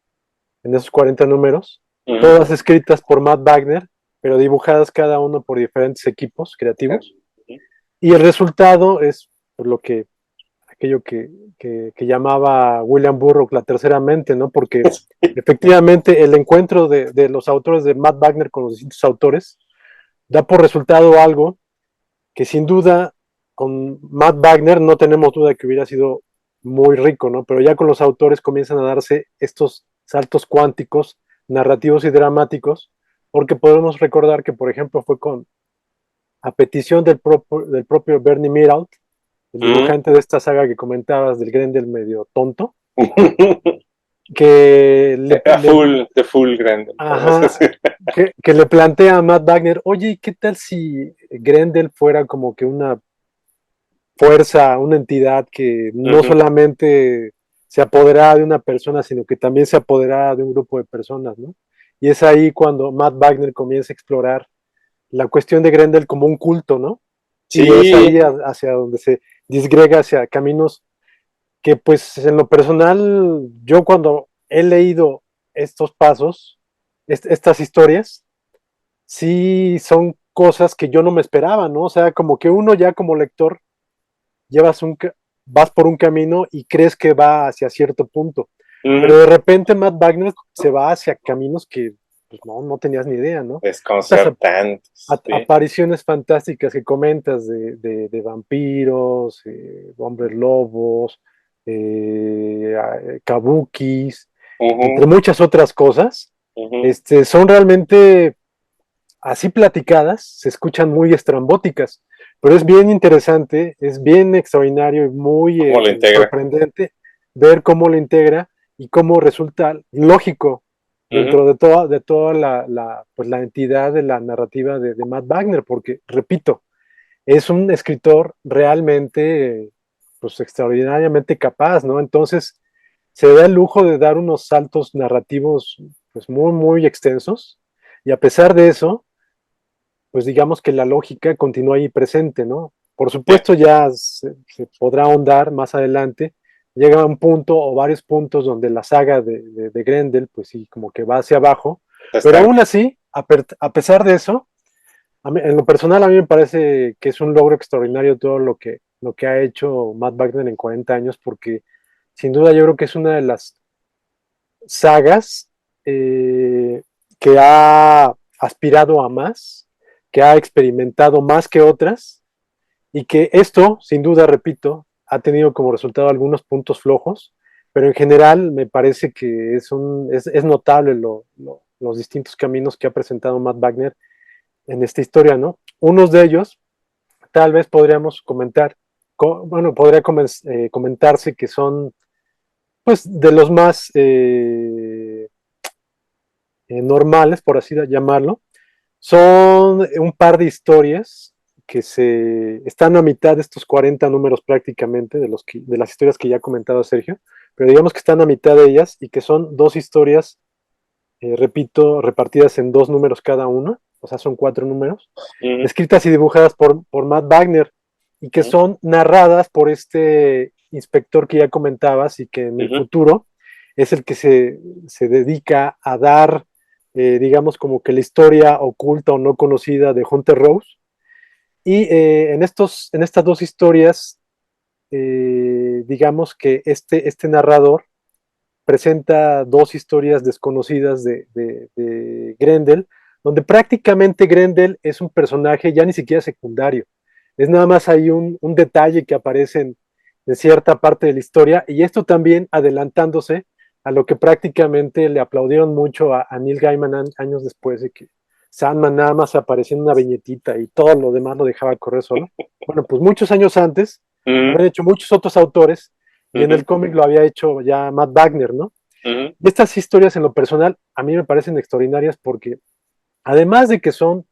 en esos 40 números, Uh -huh. todas escritas por Matt Wagner, pero dibujadas cada uno por diferentes equipos creativos. Y el resultado es por lo que aquello que llamaba William Burroughs la tercera mente, ¿no? Porque efectivamente el encuentro de los autores de Matt Wagner con los distintos autores da por resultado algo que sin duda con Matt Wagner no tenemos duda de que hubiera sido muy rico, ¿no? Pero ya con los autores comienzan a darse estos saltos cuánticos, narrativos y dramáticos, porque podemos recordar que, por ejemplo, fue a petición del propio Bernie Mirault, el dibujante de esta saga que comentabas del Grendel medio tonto, que The full grande. ajá, que le plantea a Matt Wagner, oye, ¿qué tal si Grendel fuera como que una fuerza, una entidad que Uh no -huh. solamente se apoderaba de una persona, sino que también se apoderaba de un grupo de personas, ¿no? Y es ahí cuando Matt Wagner comienza a explorar la cuestión de Grendel como un culto, ¿no? Y es Sí, ahí hacia donde se disgrega hacia caminos que pues en lo personal, yo cuando he leído estos pasos, estas historias, sí son cosas que yo no me esperaba, ¿no? O sea, como que uno ya como lector llevas vas por un camino y crees que va hacia cierto punto, pero Ujú. de repente Matt Wagner se va hacia caminos que pues, no tenías ni idea, ¿no? Estas Desconcertantes, sí. apariciones fantásticas que comentas de vampiros, hombres lobos, kabukis, entre Ujú, muchas otras cosas, ujú. son realmente así platicadas, se escuchan muy estrambóticas, pero es bien interesante, es bien extraordinario y muy ¿Cómo lo integra? sorprendente ver cómo lo integra y cómo resulta lógico Ujú. dentro de toda pues la entidad de la narrativa de Matt Wagner, porque, repito, es un escritor realmente, pues extraordinariamente capaz, ¿no? Entonces, se da el lujo de dar unos saltos narrativos, pues muy extensos, y a pesar de eso, pues digamos que la lógica continúa ahí presente, ¿no? Por Sí, supuesto ya se podrá ahondar más adelante, llega a un punto o varios puntos donde la saga de Grendel, pues sí, como que va hacia abajo, se pero estanca. aún así, a pesar de eso, en lo personal a mí me parece que es un logro extraordinario todo lo que ha hecho Matt Wagner en 40 años, porque sin duda yo creo que es una de las sagas que ha aspirado a más, que ha experimentado más que otras, y que esto, sin duda, repito, ha tenido como resultado algunos puntos flojos, pero en general me parece que es notable los distintos caminos que ha presentado Matt Wagner en esta historia, ¿no? Unos de ellos, tal vez podríamos comentar, bueno, podría comentarse que son, pues, de los más normales, por así llamarlo. Son un par de historias que se están a mitad de estos 40 números prácticamente de las historias que ya ha comentado Sergio, pero digamos que están a mitad de ellas y que son dos historias, repito, repartidas en dos números cada una, o sea, son cuatro números, Ujú, escritas y dibujadas por Matt Wagner y que ujú, son narradas por este inspector que ya comentabas y que en el ujú. futuro es el que se dedica a dar, digamos, como que la historia oculta o no conocida de Hunter Rose. Y en estas dos historias, digamos que este narrador presenta dos historias desconocidas de Grendel, donde prácticamente Grendel es un personaje ya ni siquiera secundario. Es nada más ahí un detalle que aparece en cierta parte de la historia, y esto también adelantándose a lo que prácticamente le aplaudieron mucho a Neil Gaiman años después de que Sandman nada más aparecía en una viñetita y todo lo demás lo dejaba correr solo. Bueno, pues muchos años antes lo Ujú, habían hecho muchos otros autores y en ujú, el cómic lo había hecho ya Matt Wagner, ¿no? ujú, Y estas historias en lo personal a mí me parecen extraordinarias porque además de que son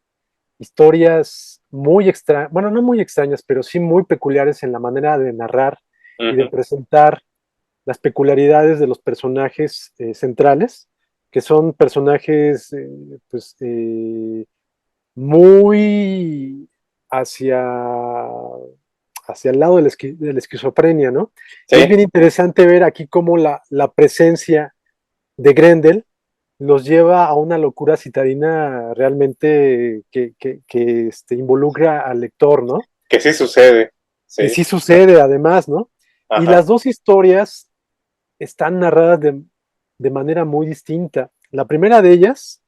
historias muy extrañas, bueno, no muy extrañas, pero sí muy peculiares en la manera de narrar y de ujú. presentar las peculiaridades de los personajes centrales, que son personajes pues muy hacia, hacia el lado de la esquizofrenia, ¿no? Y es Sí, bien interesante ver aquí cómo la presencia de Grendel los lleva a una locura citadina realmente que involucra al lector, ¿no? que sí sucede. Y Sí, sí sucede además, ¿no? Y ajá. las dos historias están narradas de manera muy distinta. La primera de ellas,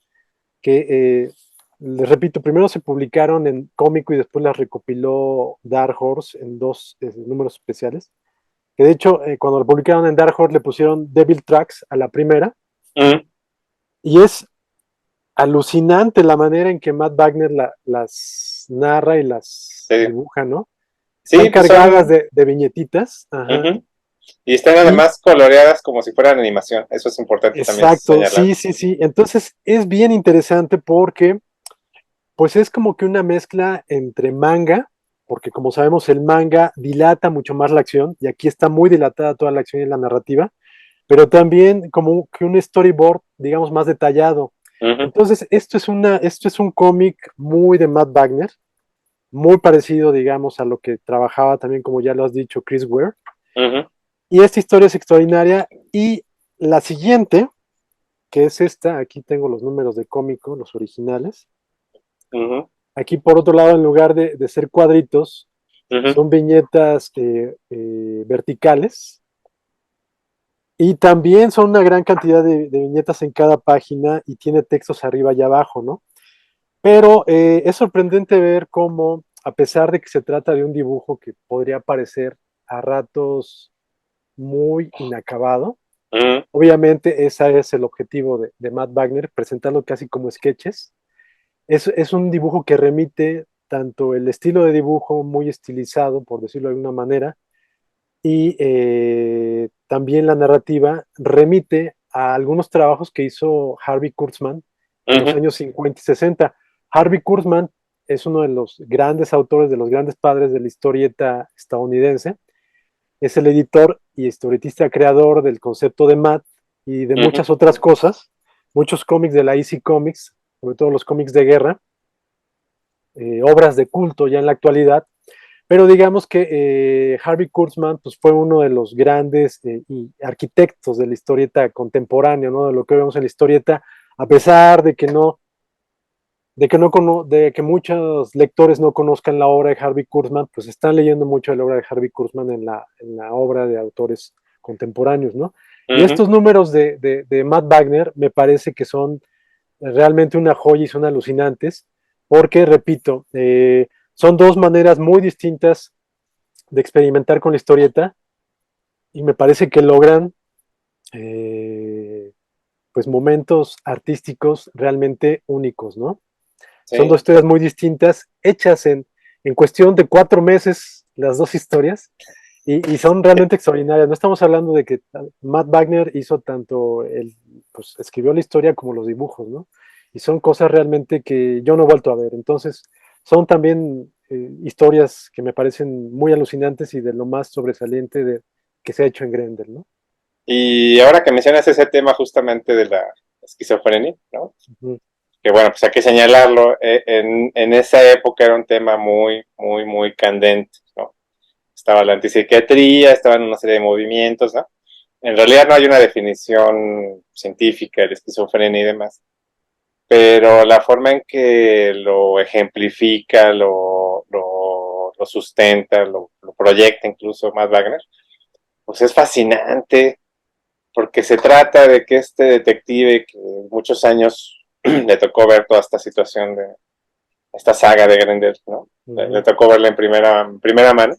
que les repito, primero se publicaron en cómico y después las recopiló Dark Horse en dos números especiales, que de hecho cuando lo publicaron en Dark Horse le pusieron Devil Tracks a la primera, Ujú, y es alucinante la manera en que Matt Wagner las narra y las sí, dibuja, ¿no? Están sí, pues cargadas son. de viñetitas, ajá, Ujú. Y están y además coloreadas como si fueran animación. Eso es importante también exacto, señalar. sí. Entonces es bien interesante porque, pues es como que una mezcla entre manga, porque como sabemos el manga dilata mucho más la acción, y aquí está muy dilatada toda la acción y la narrativa, pero también como que un storyboard, digamos, más detallado. Ujú, Entonces, esto es un cómic muy de Matt Wagner, muy parecido, digamos, a lo que trabajaba también, como ya lo has dicho, Chris Ware. ujú, Y esta historia es extraordinaria. Y la siguiente, que es esta, aquí tengo los números de cómico, los originales. ujú. Aquí, por otro lado, en lugar de ser cuadritos, Ujú, son viñetas verticales y también son una gran cantidad de viñetas en cada página y tiene textos arriba y abajo, ¿no? Pero es sorprendente ver cómo, a pesar de que se trata de un dibujo que podría parecer a ratos muy inacabado, ujú, obviamente ese es el objetivo de Matt Wagner, presentarlo casi como sketches. Es un dibujo que remite tanto el estilo de dibujo muy estilizado, por decirlo de alguna manera, y también la narrativa remite a algunos trabajos que hizo Harvey Kurtzman en los ujú, años 50 y 60. Harvey Kurtzman es uno de los grandes autores, de los grandes padres de la historieta estadounidense. Es el editor y historietista creador del concepto de Matt y de ujú. muchas otras cosas, muchos cómics de la EC Comics, sobre todo los cómics de guerra, obras de culto ya en la actualidad, pero digamos que Harvey Kurtzman pues, fue uno de los grandes y arquitectos de la historieta contemporánea, ¿no? De lo que vemos en la historieta, a pesar de que muchos lectores no conozcan la obra de Harvey Kurtzman, pues están leyendo mucho de la obra de Harvey Kurtzman en la obra de autores contemporáneos, ¿no? Y Ujú. estos números de Matt Wagner me parece que son realmente una joya y son alucinantes, porque, repito, son dos maneras muy distintas de experimentar con la historieta y me parece que logran eh, pues momentos artísticos realmente únicos, ¿no? Son dos Sí. historias muy distintas, hechas en cuestión de 4 meses, las dos historias, y son realmente extraordinarias. No estamos hablando de que Matt Wagner hizo tanto, pues escribió la historia como los dibujos, ¿no? Y son cosas realmente que yo no he vuelto a ver. Entonces, son también historias que me parecen muy alucinantes y de lo más sobresaliente que se ha hecho en Grendel, ¿no? Y ahora que mencionas ese tema justamente de la esquizofrenia, ¿no? Ujú, Que bueno, pues hay que señalarlo, en esa época era un tema muy, muy, muy candente, ¿no? Estaba la antipsiquiatría, estaban una serie de movimientos, ¿no? En realidad no hay una definición científica de esquizofrenia y demás, pero la forma en que lo ejemplifica, lo sustenta, lo proyecta incluso Matt Wagner, pues es fascinante, porque se trata de que este detective que muchos años le tocó ver toda esta situación de esta saga de Grendel, ¿no? Le ujú, tocó verla en primera mano.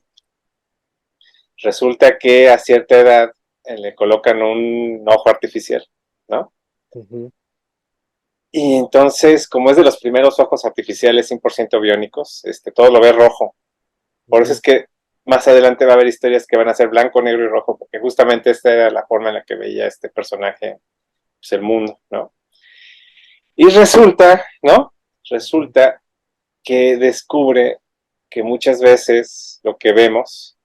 Resulta que a cierta edad le colocan un ojo artificial, ¿no? ujú, Y entonces, como es de los primeros ojos artificiales 100% biónicos, todo lo ve rojo. Por eso ujú, es que más adelante va a haber historias que van a ser blanco, negro y rojo, porque justamente esta era la forma en la que veía este personaje pues, el mundo, ¿no? Y resulta, ¿no? ujú, Resulta que descubre que muchas veces lo que vemos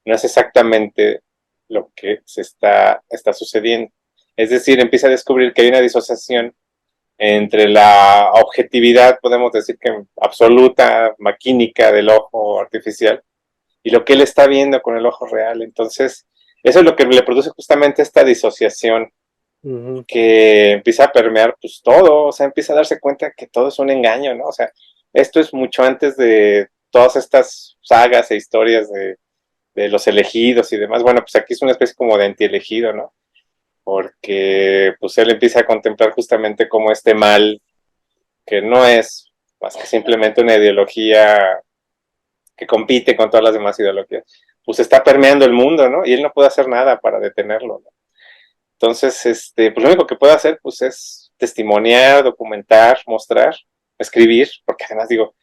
no es exactamente lo que está sucediendo. Es decir, empieza a descubrir que hay una disociación entre la objetividad, podemos decir que absoluta, maquínica del ojo artificial, y lo que él está viendo con el ojo real. Entonces, eso es lo que le produce justamente esta disociación ujú, que empieza a permear pues todo, o sea, empieza a darse cuenta que todo es un engaño, ¿no? O sea, esto es mucho antes de todas estas sagas e historias de los elegidos y demás. Bueno, pues aquí es una especie como de antielegido, ¿no? Porque pues él empieza a contemplar justamente como este mal, que no es más que simplemente una ideología que compite con todas las demás ideologías, pues está permeando el mundo, ¿no? Y él no puede hacer nada para detenerlo, ¿no? Entonces, pues lo único que puedo hacer, pues, es testimoniar, documentar, mostrar, escribir, porque además digo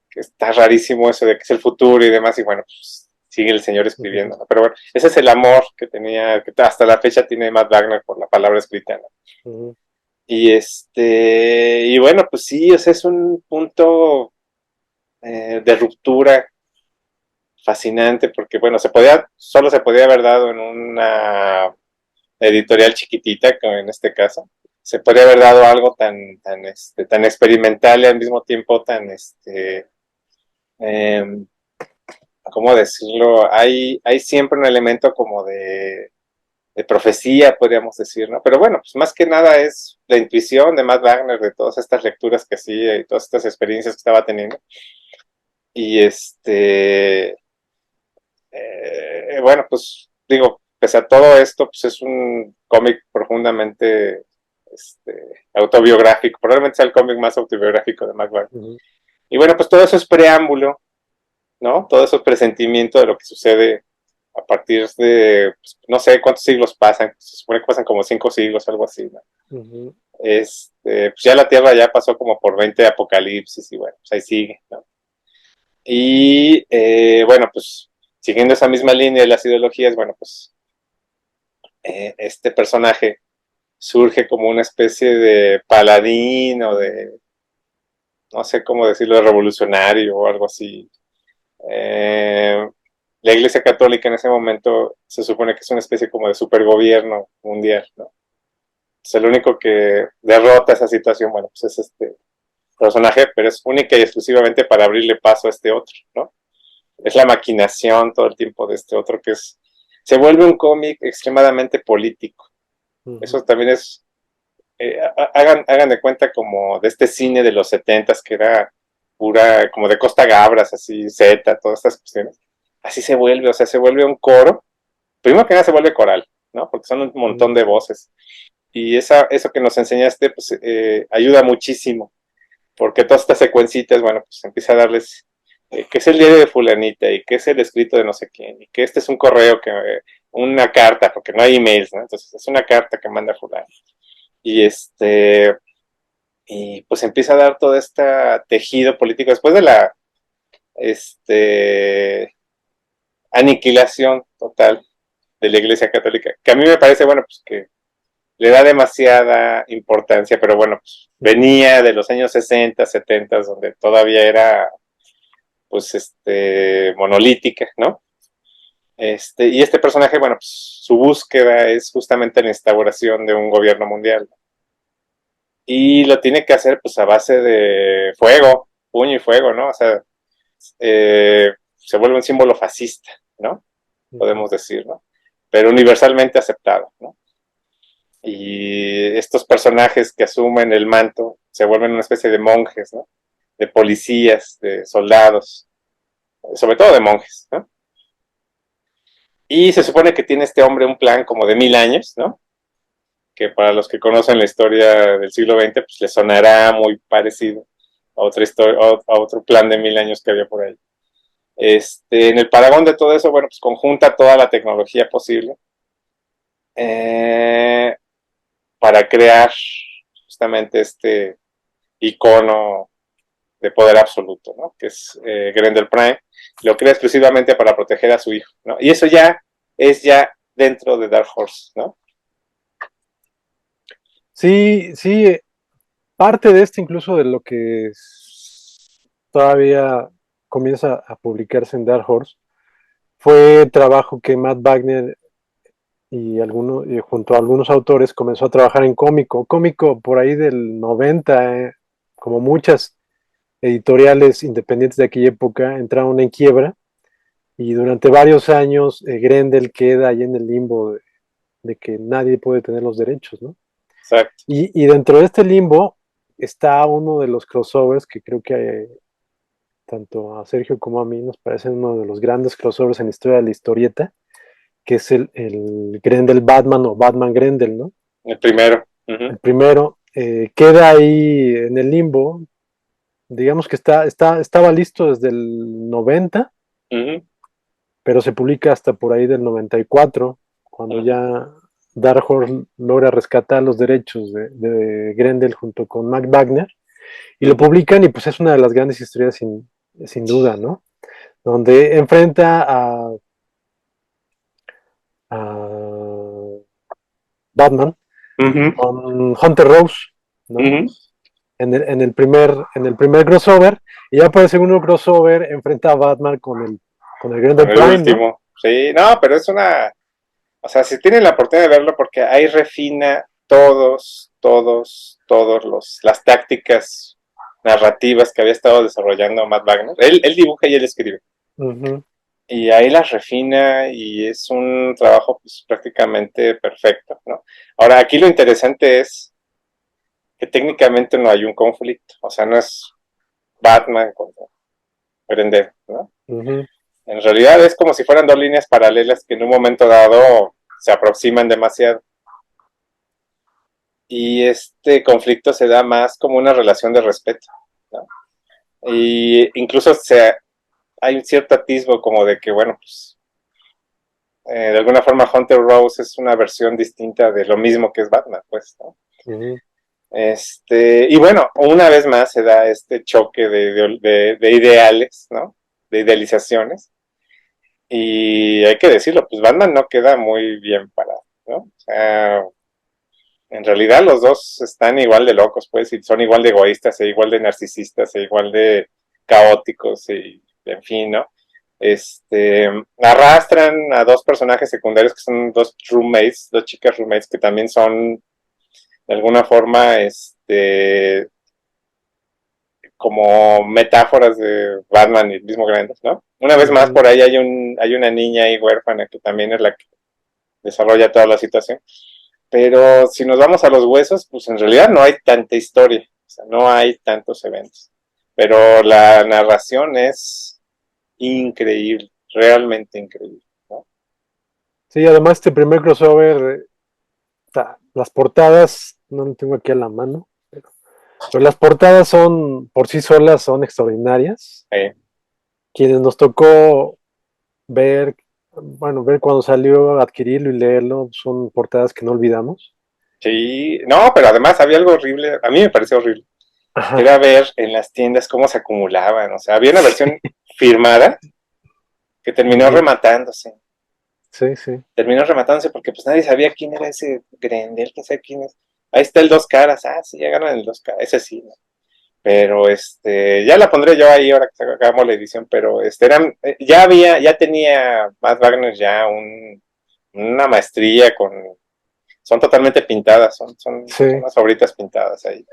que está rarísimo eso de que es el futuro y demás, y bueno, pues sigue el señor ujú, escribiendo, ¿no? Pero bueno, ese es el amor que tenía, que hasta la fecha tiene Matt Wagner por la palabra escrita, ¿no? ujú. Y bueno, pues sí, o sea, es un punto de ruptura fascinante, porque bueno, solo se podía haber dado en una editorial chiquitita, como en este caso, se podría haber dado algo tan experimental y al mismo tiempo tan, eh, ¿cómo decirlo? Hay siempre un elemento como de profecía, podríamos decir, ¿no? Pero bueno, pues más que nada es la intuición de Matt Wagner, de todas estas lecturas que hacía y todas estas experiencias que estaba teniendo. Y bueno, pues digo, pese a todo esto, pues es un cómic profundamente autobiográfico, probablemente sea el cómic más autobiográfico de Matt Wagner. Uh-huh. Y bueno, pues todo eso es preámbulo, ¿no? Todo eso es presentimiento de lo que sucede a partir de, pues, no sé cuántos siglos pasan, se supone que pasan como 5 siglos, algo así, ¿no? Uh-huh. Pues ya la Tierra ya pasó como por 20 apocalipsis y bueno, pues ahí sigue, ¿no? Y bueno, pues siguiendo esa misma línea de las ideologías, bueno, pues este personaje surge como una especie de paladín o de, no sé cómo decirlo, de revolucionario o algo así. Eh, la Iglesia Católica en ese momento se supone que es una especie como de supergobierno mundial, ¿no? Entonces el único que derrota esa situación, bueno, pues es este personaje, pero es única y exclusivamente para abrirle paso a este otro, ¿no? Es la maquinación todo el tiempo de este otro se vuelve un cómic extremadamente político. Uh-huh. Eso también es, hagan de cuenta como de este cine de los 70s que era pura, como de Costa Gabras, así, Z, todas estas cuestiones. Así se vuelve, o sea, se vuelve un coro. Primero que nada se vuelve coral, ¿no? Porque son un montón de voces. Y eso que nos enseñaste, pues ayuda muchísimo. Porque todas estas secuencitas, bueno, pues empieza a darles que es el diario de fulanita y que es el escrito de no sé quién y que este es un correo una carta, porque no hay emails, ¿no? Entonces es una carta que manda fulano. Y y pues empieza a dar todo este tejido político después de la aniquilación total de la Iglesia Católica, que a mí me parece, bueno, pues que le da demasiada importancia, pero bueno, pues venía de los años 60, 70, donde todavía era pues monolítica, ¿no? Y este personaje, bueno, pues su búsqueda es justamente la instauración de un gobierno mundial. Y lo tiene que hacer pues a base de fuego, puño y fuego, ¿no? O sea, se vuelve un símbolo fascista, ¿no? Uh-huh. Podemos decir, ¿no? Pero universalmente aceptado, ¿no? Y estos personajes que asumen el manto se vuelven una especie de monjes, ¿no? De policías, de soldados, sobre todo de monjes, ¿no? Y se supone que tiene este hombre un plan como de 1000 años, ¿no? Que para los que conocen la historia del siglo XX, pues le sonará muy parecido a otra historia, a otro plan de 1000 años que había por ahí. En el paragón de todo eso, bueno, pues conjunta toda la tecnología posible eh, para crear justamente este icono de poder absoluto, ¿no? Que es Grendel Prime. Lo crea exclusivamente para proteger a su hijo, ¿no? Y eso ya es ya dentro de Dark Horse, ¿no? Sí, sí, parte de esto incluso de lo que todavía comienza a publicarse en Dark Horse fue trabajo que Matt Wagner y junto a algunos autores comenzó a trabajar en cómico por ahí del 90, como muchas editoriales independientes de aquella época entraron en quiebra y durante varios años Grendel queda ahí en el limbo de que nadie puede tener los derechos, ¿no? Exacto. Y dentro de este limbo está uno de los crossovers que creo que tanto a Sergio como a mí nos parece uno de los grandes crossovers en la historia de la historieta, que es el Grendel Batman o Batman Grendel, ¿no? El primero. Uh-huh. El primero queda ahí en el limbo, digamos que estaba listo desde el 90, Uh-huh. pero se publica hasta por ahí del 94, cuando Uh-huh. ya Dark Horse logra rescatar los derechos de Grendel junto con Matt Wagner, y lo Uh-huh. publican y pues es una de las grandes historias sin duda, ¿no? Donde enfrenta a Batman Uh-huh. con Hunter Rose, ¿no? Uh-huh. En el primer crossover, y ya por el segundo crossover enfrenta a Batman con el Con Grendel el Prime, ¿no? último. Sí, no, pero es o sea, si tienen la oportunidad de verlo, porque ahí refina las tácticas narrativas que había estado desarrollando Matt Wagner. Él dibuja y él escribe. Uh-huh. y ahí las refina y es un trabajo pues, prácticamente perfecto, ¿no? Ahora, aquí lo interesante es que técnicamente no hay un conflicto, o sea, no es Batman contra Grendel, ¿no? Ujú. En realidad es como si fueran dos líneas paralelas que en un momento dado se aproximan demasiado. Y este conflicto se da más como una relación de respeto, ¿no? Y incluso hay un cierto atisbo como de que, bueno, pues de alguna forma Hunter Rose es una versión distinta de lo mismo que es Batman, pues, ¿no? Ujú. Y bueno, una vez más se da este choque de ideales, ¿no? De idealizaciones. Y hay que decirlo, pues Batman no queda muy bien parado, ¿no? O sea, en realidad los dos están igual de locos, pues, y son igual de egoístas, e igual de narcisistas, e igual de caóticos, y en fin, ¿no? Arrastran a dos personajes secundarios que son dos roommates, dos chicas roommates que también son de alguna forma, como metáforas de Batman y el mismo Grendel, ¿no? Una vez más, Ujú. por ahí hay una niña ahí huérfana que también es la que desarrolla toda la situación. Pero si nos vamos a los huesos, pues en realidad no hay tanta historia, o sea, no hay tantos eventos. Pero la narración es increíble, realmente increíble, ¿no? Sí, además este primer crossover, las portadas, no lo tengo aquí a la mano, pero las portadas son, por sí solas, son extraordinarias. Eh, Quienes nos tocó ver, bueno, ver cuando salió, adquirirlo y leerlo, son portadas que no olvidamos. sí, no, pero además había algo horrible, a mí me pareció horrible, que Ajá, era ver en las tiendas cómo se acumulaban, o sea, había una versión firmada que ujú, sí, terminó rematándose porque pues nadie sabía quién era ese Grendel, quién sabe quién es. Ahí está el dos caras, sí, ya ganan el dos caras, ese sí, ¿no? Pero ya la pondré yo ahí ahora que hagamos la edición, pero ya tenía Matt Wagner ya una maestría son totalmente pintadas, son sí, las obritas pintadas ahí.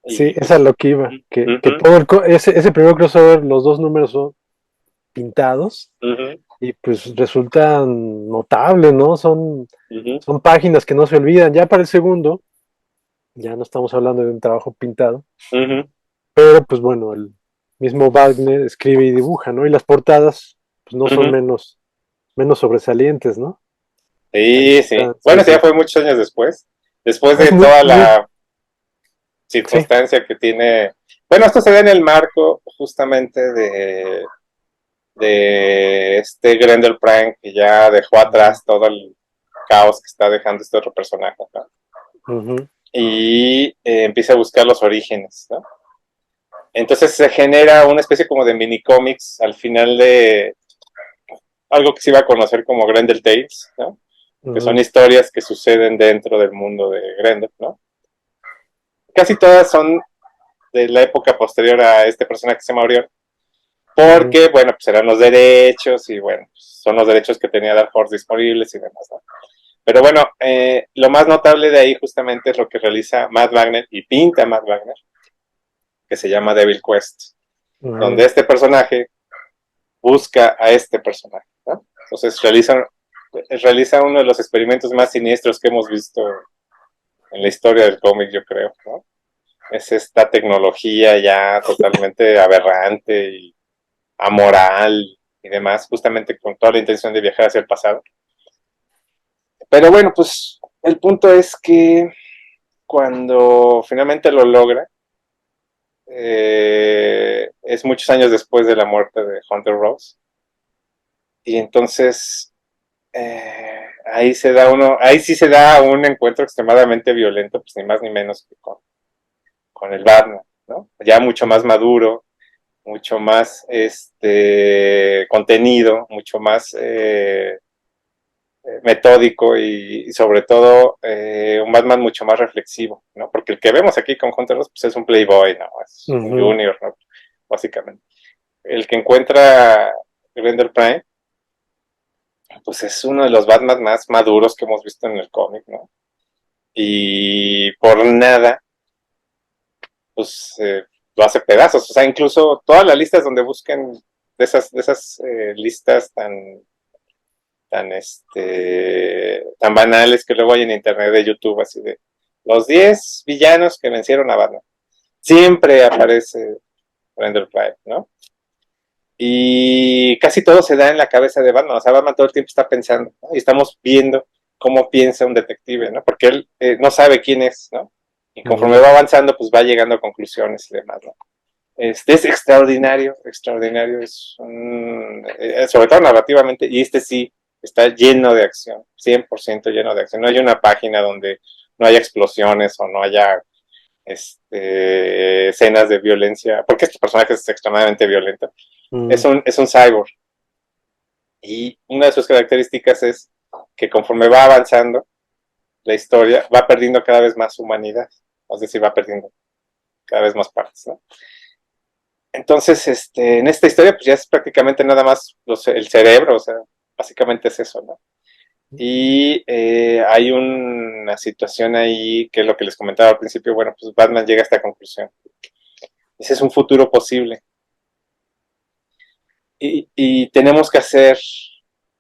sí, Y es a pues, lo que iba, que uh-huh, todo ese primer crossover, los dos números son pintados uh-huh, y pues resultan notables, ¿no? uh-huh, Son páginas que no se olvidan. Ya para el segundo, ya no estamos hablando de un trabajo pintado, uh-huh, pero pues bueno, el mismo Wagner escribe y dibuja, ¿no? Y las portadas, pues no son uh-huh. menos sobresalientes, ¿no? Ahí Sí, sí. están, sí, Bueno, eso ya sí. fue muchos años después Es de muy, toda muy, la sí. circunstancia que tiene. Bueno, esto se da en el marco justamente de este Grendel Prime que ya dejó Ujú, atrás todo el caos que está dejando este otro personaje, ¿no? ujú, Y empieza a buscar los orígenes, ¿no? Entonces se genera una especie como de mini cómics al final de algo que se iba a conocer como Grendel Tales, ¿no? Que son ujú, historias que suceden dentro del mundo de Grendel, ¿no? Casi todas son de la época posterior a este personaje que se llama Orión, ujú, porque, bueno, pues eran los derechos y, bueno, pues son los derechos que tenía Dark Horse disponibles y demás, ¿no? Pero bueno, lo más notable de ahí justamente es lo que realiza Matt Wagner y pinta Matt Wagner, que se llama Devil Quest, donde ujú. este personaje busca a este personaje, ¿no? Entonces realiza uno de los experimentos más siniestros que hemos visto en la historia del cómic, yo creo, ¿no? Es esta tecnología ya totalmente aberrante y amoral y demás, justamente con toda la intención de viajar hacia el pasado. Pero bueno, pues el punto es que cuando finalmente lo logra, es muchos años después de la muerte de Hunter Rose. Y entonces ahí sí se da un encuentro extremadamente violento, pues ni más ni menos que con el Batman, ¿no? Ya mucho más maduro, mucho más contenido, mucho más metódico y sobre todo un Batman mucho más reflexivo, ¿no? Porque el que vemos aquí con Hunter Ross pues es un playboy, ¿no? Es un Ujú, junior, ¿no? Básicamente. El que encuentra Render Prime, pues es uno de los Batman más maduros que hemos visto en el cómic, ¿no? Y por nada, pues lo hace pedazos. O sea, incluso todas las listas donde busquen de esas listas tan banales que luego hay en internet de YouTube, así de los 10 villanos que vencieron a Batman. Siempre aparece Brendan Prime, ¿no? Y casi todo se da en la cabeza de Batman. O sea, Batman todo el tiempo está pensando, ¿no? Y estamos viendo cómo piensa un detective, ¿no? Porque él no sabe quién es, ¿no? Y conforme va avanzando, pues va llegando a conclusiones y demás, ¿no? Es extraordinario, extraordinario, sobre todo narrativamente, y sí está lleno de acción, 100% lleno de acción. No hay una página donde no haya explosiones o no haya escenas de violencia, porque este personaje es extremadamente violento. Es un cyborg, y una de sus características es que conforme va avanzando la historia, va perdiendo cada vez más humanidad, es decir, va perdiendo cada vez más partes, ¿no? Entonces, en esta historia, pues ya es prácticamente nada más el cerebro, o sea, básicamente es eso, ¿no? Y hay una situación ahí que es lo que les comentaba al principio. Bueno, pues Batman llega a esta conclusión. Ese es un futuro posible. Y tenemos que hacer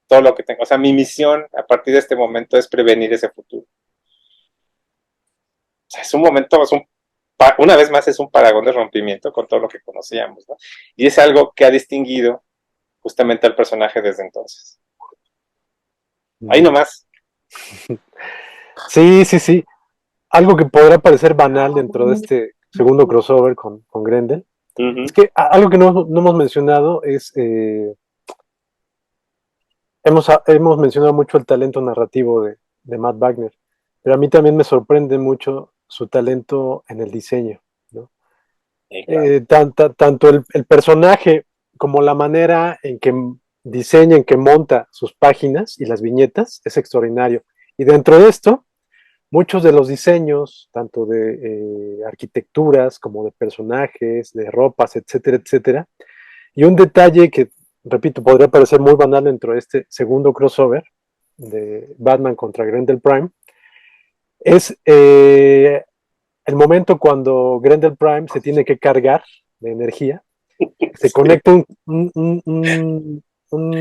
todo lo que tengo. O sea, mi misión a partir de este momento es prevenir ese futuro. O sea, es un momento, una vez más es un paragón de rompimiento con todo lo que conocíamos, ¿no? Y es algo que ha distinguido justamente al personaje desde entonces. Ahí nomás. Sí, sí, sí. Algo que podrá parecer banal dentro de este segundo crossover con Grendel. Es que algo que no hemos mencionado es, hemos mencionado mucho el talento narrativo de Matt Wagner, pero a mí también me sorprende mucho su talento en el diseño, ¿no? Sí, claro. Tanto el personaje como la manera en que diseña, en que monta sus páginas y las viñetas es extraordinario. Y dentro de esto, muchos de los diseños, tanto de arquitecturas como de personajes, de ropas, etcétera, etcétera. Y un detalle que, repito, podría parecer muy banal dentro de este segundo crossover de Batman contra Grendel Prime, es el momento cuando Grendel Prime se tiene que cargar de energía, se Sí, conecta un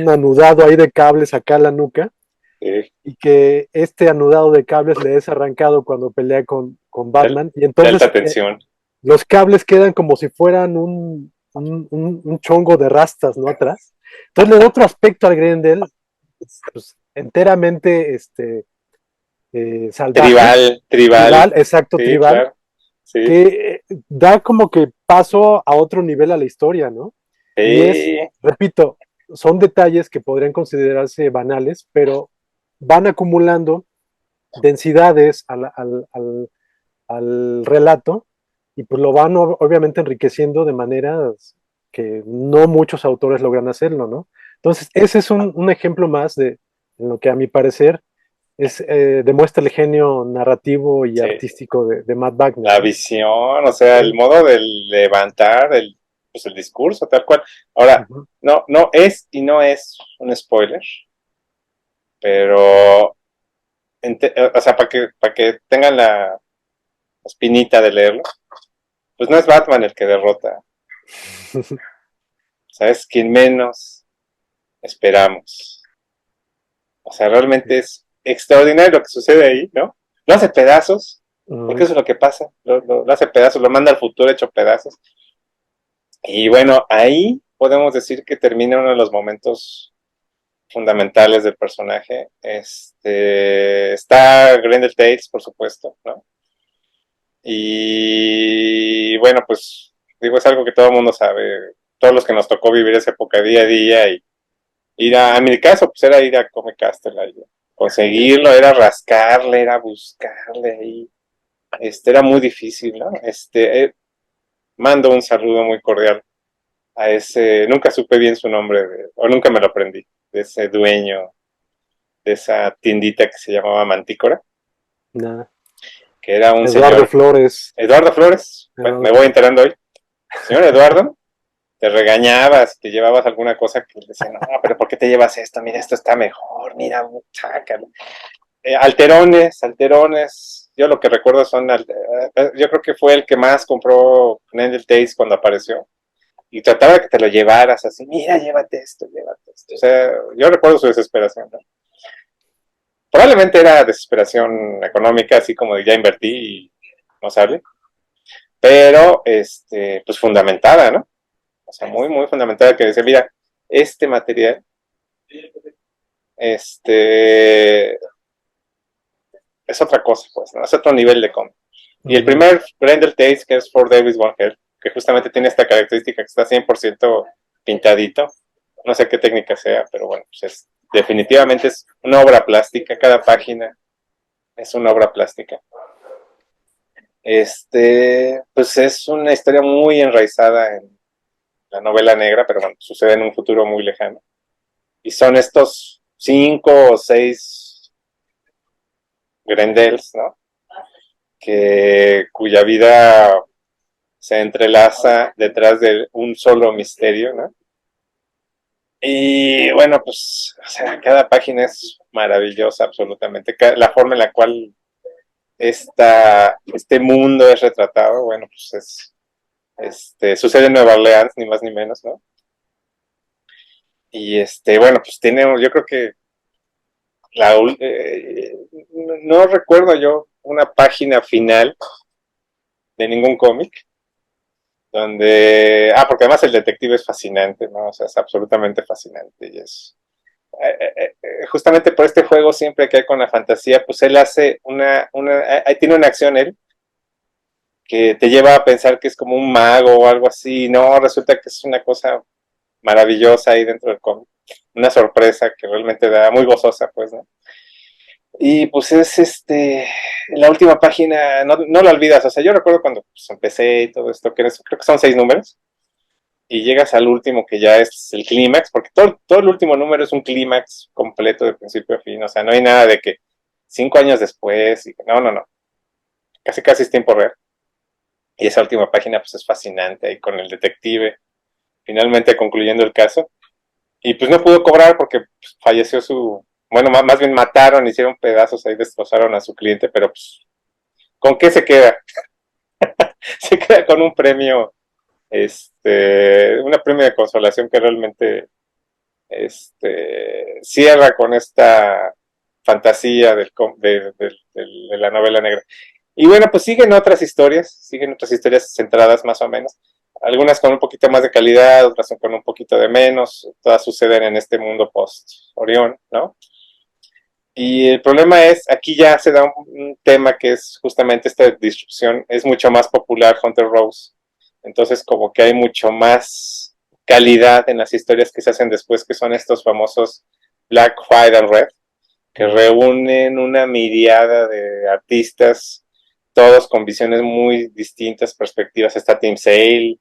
anudado ahí de cables acá a la nuca, sí. y que este anudado de cables le es arrancado cuando pelea con De, Batman, y de alta entonces tensión. los cables quedan como si fueran un chongo de rastas, ¿no? Atrás. Entonces le da otro aspecto al Grendel, pues, enteramente salvaje, Tribal, tribal. tribal, exacto, Sí, tribal, claro. Sí. que da como que paso a otro nivel a la historia, ¿no? Y es, Sí, repito, son detalles que podrían considerarse banales, pero van acumulando densidades al relato, y pues lo van obviamente enriqueciendo de maneras que no muchos autores logran hacerlo, ¿no? Entonces, ese es un ejemplo más de en lo que a mi parecer demuestra el genio narrativo y sí. artístico de Matt Wagner, La ¿no? visión, o sea, el Sí. modo de levantar pues el discurso, tal cual. Ahora, Uh-huh. no es y no es un spoiler, pero, o sea, para que tengan la espinita de leerlo, pues no es Batman el que derrota, o sea, es quien menos esperamos. O sea, realmente es extraordinario lo que sucede ahí, ¿no? Lo hace pedazos, porque Uh-huh. eso es lo que pasa, lo hace pedazos, lo manda al futuro hecho pedazos. Y bueno, ahí podemos decir que termina uno de los momentos fundamentales del personaje. Está Grendel Tales, por supuesto, ¿no? Y bueno, pues digo, es algo que todo el mundo sabe, todos los que nos tocó vivir esa época día a día, y a mi caso, pues era ir a Comic Castle ahí, conseguirlo, era rascarle, era buscarle ahí, era muy difícil, ¿no? Mando un saludo muy cordial a ese, nunca supe bien su nombre, o nunca me lo aprendí, de ese dueño de esa tiendita que se llamaba Mantícora, Nada. que era un Eduardo señor, Flores. Eduardo Flores. Bueno, Eduardo me voy Flores. enterando hoy. Señor Eduardo, te regañabas, te llevabas alguna cosa que le decía, no, pero ¿por qué te llevas esto? Mira, esto está mejor, mira, chácalo. Alterones, alterones. Yo lo que recuerdo son, yo creo que fue el que más compró Nendel Taste cuando apareció. y trataba de que te lo llevaras así, mira, llévate esto, llévate esto. O sea, yo recuerdo su desesperación, ¿no? Probablemente era desesperación económica, así como de ya invertí y no sale, pero pues fundamentada, ¿no? O sea, muy, muy fundamentada, que decía, mira, este material, este, es otra cosa, pues, ¿no? Es otro nivel de cómic. Y el primer Grendel Taste, que es For Davis One Hell, que justamente tiene esta característica que está 100% pintadito, no sé qué técnica sea, pero bueno, pues definitivamente es una obra plástica, cada página es una obra plástica. Pues es una historia muy enraizada en la novela negra, pero bueno, sucede en un futuro muy lejano. Y son estos 5 o 6 Grendels, ¿no? Cuya vida se entrelaza detrás de un solo misterio, ¿no? Y bueno, pues, o sea, cada página es maravillosa, absolutamente. La forma en la cual este mundo es retratado, bueno, pues sucede en Nueva Orleans, ni más ni menos, ¿no? Y bueno, pues tiene, yo creo que la, no recuerdo yo una página final de ningún cómic donde, porque además el detective es fascinante, ¿no? O sea, es absolutamente fascinante y es, justamente por este juego siempre que hay con la fantasía, pues él hace ahí tiene una acción él, que te lleva a pensar que es como un mago o algo así, no, resulta que es una cosa maravillosa ahí dentro del cómic, una sorpresa que realmente da muy gozosa, pues, ¿no? Y pues es la última página, no la olvidas, o sea, yo recuerdo cuando pues, empecé y todo esto, creo que son 6 números, y llegas al último que ya es el clímax, porque todo el último número es un clímax completo de principio a fin, o sea, no hay nada de que 5 años después, no, casi casi es tiempo real. Y esa última página pues es fascinante, ahí con el detective, finalmente concluyendo el caso, y pues no pudo cobrar porque pues, falleció bueno, más bien mataron, hicieron pedazos ahí, destrozaron a su cliente, pero pues, ¿con qué se queda? Se queda con un premio, una premio de consolación que realmente cierra con esta fantasía de la novela negra. Y bueno, pues siguen otras historias centradas más o menos, algunas con un poquito más de calidad, otras con un poquito de menos, todas suceden en este mundo post-Orión, ¿no? Y el problema es, aquí ya se da un tema que es justamente esta disrupción, es mucho más popular Hunter Rose, entonces como que hay mucho más calidad en las historias que se hacen después, que son estos famosos Black, White and Red, que reúnen una miriada de artistas, todos con visiones muy distintas, perspectivas. Está Tim Sale,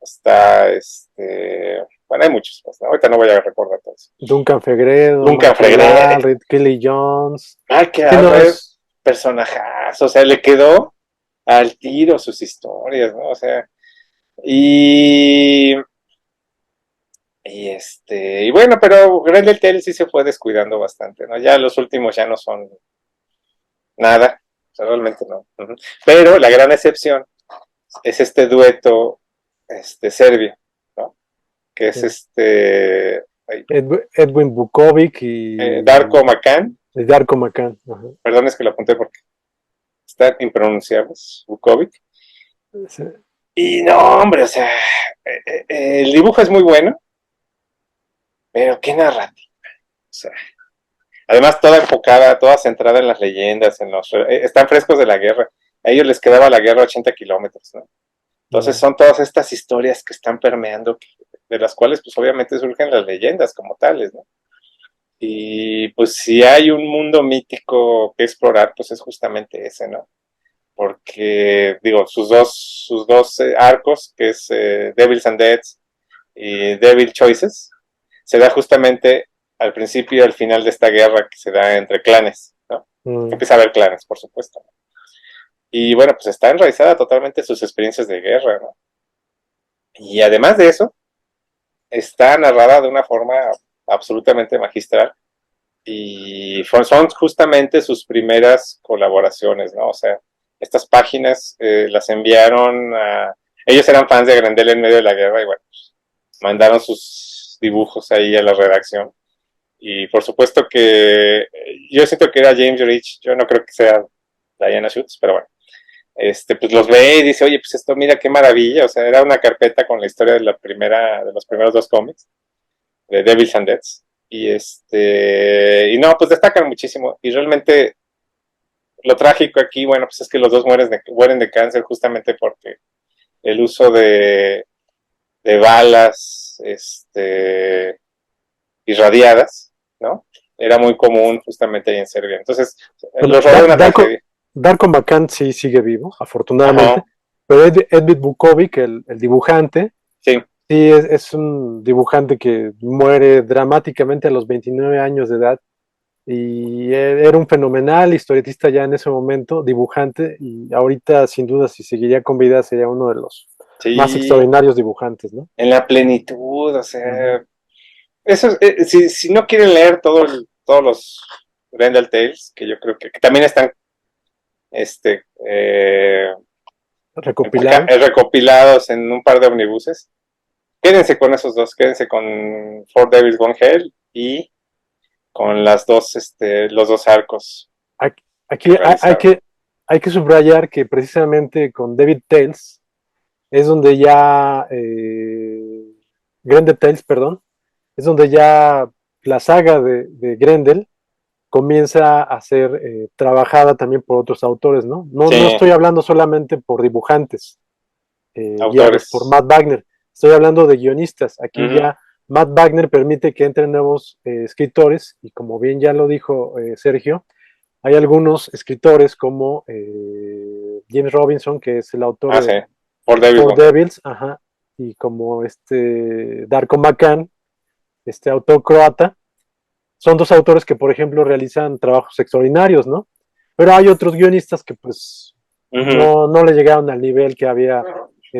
está bueno, hay muchos, pues, ¿no? Ahorita no voy a recordar todos. Duncan Fegredo, Nunca Michael fregué. Allred, Kelly Jones. Que Sí, no es. personajazo, o sea, le quedó al tiro sus historias, ¿no? O sea, y y bueno, pero Grendel Tale sí se fue descuidando bastante, ¿no? Ya los últimos ya no son nada, o sea, realmente no. Pero la gran excepción es este dueto serbio, ¿no? Que es Edwin Bukovic y Darko Macan, Darko Macan. Ajá. perdón, es que lo apunté porque están impronunciables, Bukovic. Sí. Y no, hombre, o sea, el dibujo es muy bueno, pero qué narrativa. O sea, además toda enfocada, toda centrada en las leyendas, están frescos de la guerra. A ellos les quedaba la guerra a 80 kilómetros, ¿no? Entonces son todas estas historias que están permeando, de las cuales pues obviamente surgen las leyendas como tales, ¿no? Y pues si hay un mundo mítico que explorar, pues es justamente ese, ¿no? Porque, digo, sus dos arcos, que es Devils and Deads y Devil Choices, se da justamente al principio y al final de esta guerra que se da entre clanes, ¿no? Empieza a haber clanes, por supuesto. Y bueno, pues está enraizada totalmente sus experiencias de guerra, ¿no? Y además de eso, está narrada de una forma absolutamente magistral. Y son justamente sus primeras colaboraciones, ¿no? O sea, estas páginas las enviaron ellos eran fans de Grendel en medio de la guerra y bueno, mandaron sus dibujos ahí a la redacción. Y por supuesto que yo siento que era James Rich, yo no creo que sea Diana Schutz, pero bueno. Pues los ve y dice, oye, pues esto mira qué maravilla, o sea, era una carpeta con la historia de de los primeros dos cómics, de Devils and Deaths, y no, pues destacan muchísimo, y realmente lo trágico aquí, bueno, pues es que los dos mueren de cáncer justamente porque el uso de balas, irradiadas, ¿no? Era muy común justamente ahí en Serbia. Entonces, Bueno, los rodea una tragedia. Darko Macan sí sigue vivo, afortunadamente, Ajá, pero Edvin Bukovic, el dibujante, sí, sí es un dibujante que muere dramáticamente a los 29 años de edad y era un fenomenal historietista ya en ese momento, dibujante, y ahorita sin duda si seguiría con vida sería uno de los más sí, extraordinarios dibujantes, ¿no? en la plenitud, o sea, Ujú. eso, si no quieren leer todos los Grendel Tales, que yo creo que también están este, eh, Recopilados. recopilados en un par de omnibuses, quédense con esos dos, quédense con Four Devils Gone Hell y con los dos arcos Aquí, que aquí realizaron. hay que subrayar que precisamente con David Tales es donde ya, Grendel Tales, perdón, es donde ya la saga de Grendel comienza a ser trabajada también por otros autores, ¿no? ¿no? Sí, No estoy hablando solamente por dibujantes guiados por autores. Matt Wagner, estoy hablando de guionistas. Aquí Ujú. ya Matt Wagner permite que entren nuevos escritores y como bien ya lo dijo Sergio, hay algunos escritores como James Robinson, que es el autor Ah, sí. de Four Devils Four Gone Hell. Devils, ajá, y como Darko Macan, este autor croata. Son dos autores que, por ejemplo, realizan trabajos extraordinarios, ¿no? Pero hay otros guionistas que, pues, Ujú. no le llegaron al nivel que había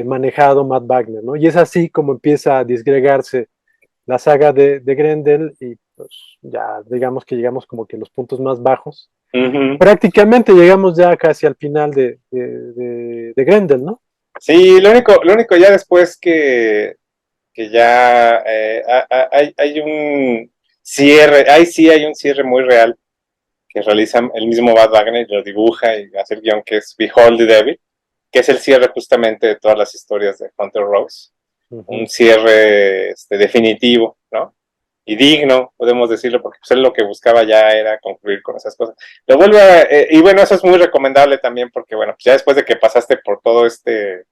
manejado Matt Wagner, ¿no? Y es así como empieza a disgregarse la saga de Grendel y, pues, ya digamos que llegamos como que a los puntos más bajos. Ujú. Prácticamente llegamos ya casi al final de Grendel, ¿no? Sí, lo único ya después que ya hay un cierre, ahí sí hay un cierre muy real que realiza el mismo Matt Wagner, lo dibuja y hace el guión que es Behold the Devil, que es el cierre justamente de todas las historias de Hunter Rose, Uh un -huh. cierre definitivo, ¿no? Y digno, podemos decirlo, porque pues, él lo que buscaba ya era concluir con esas cosas. Lo vuelve y bueno, eso es muy recomendable también, porque bueno, pues ya después de que pasaste por todo este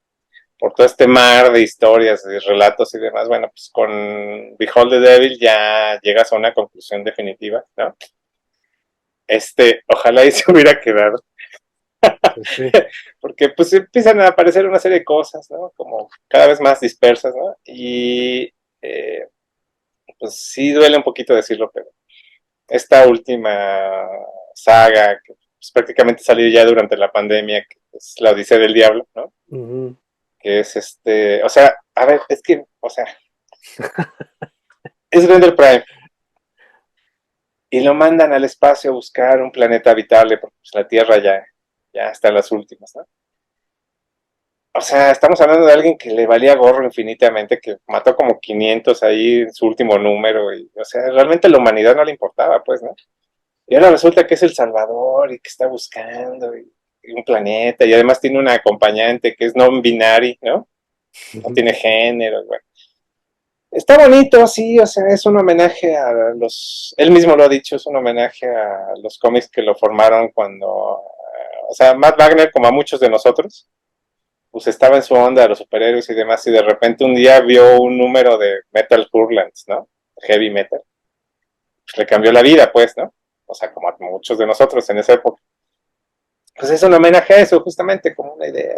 mar de historias, de relatos y demás, bueno, pues con Behold the Devil ya llegas a una conclusión definitiva, ¿no? Ojalá y se hubiera quedado, Pues sí. porque pues empiezan a aparecer una serie de cosas, ¿no? Como cada vez más dispersas, ¿no? Y pues sí duele un poquito decirlo, pero esta última saga, que pues, prácticamente salió ya durante la pandemia, que es La Odisea del Diablo, ¿no? Uh -huh. Que es o sea, a ver, es que, o sea, es Grendel Prime, y lo mandan al espacio a buscar un planeta habitable, porque pues, la Tierra ya está en las últimas, ¿no? O sea, estamos hablando de alguien que le valía gorro infinitamente, que mató como 500 ahí en su último número, y, o sea, realmente la humanidad no le importaba, pues, ¿no? Y ahora resulta que es el Salvador y que está buscando y un planeta, y además tiene una acompañante que es non-binary, ¿no? Uh No -huh. tiene género, bueno. Está bonito, sí, o sea, es un homenaje a él mismo lo ha dicho, es un homenaje a los cómics que lo formaron cuando, o sea, Matt Wagner, como a muchos de nosotros, pues estaba en su onda de los superhéroes y demás, y de repente un día vio un número de Metal Hurlants, ¿no? Heavy Metal. Pues le cambió la vida, pues, ¿no? O sea, como a muchos de nosotros en esa época. Pues es un homenaje a eso, justamente, como una idea.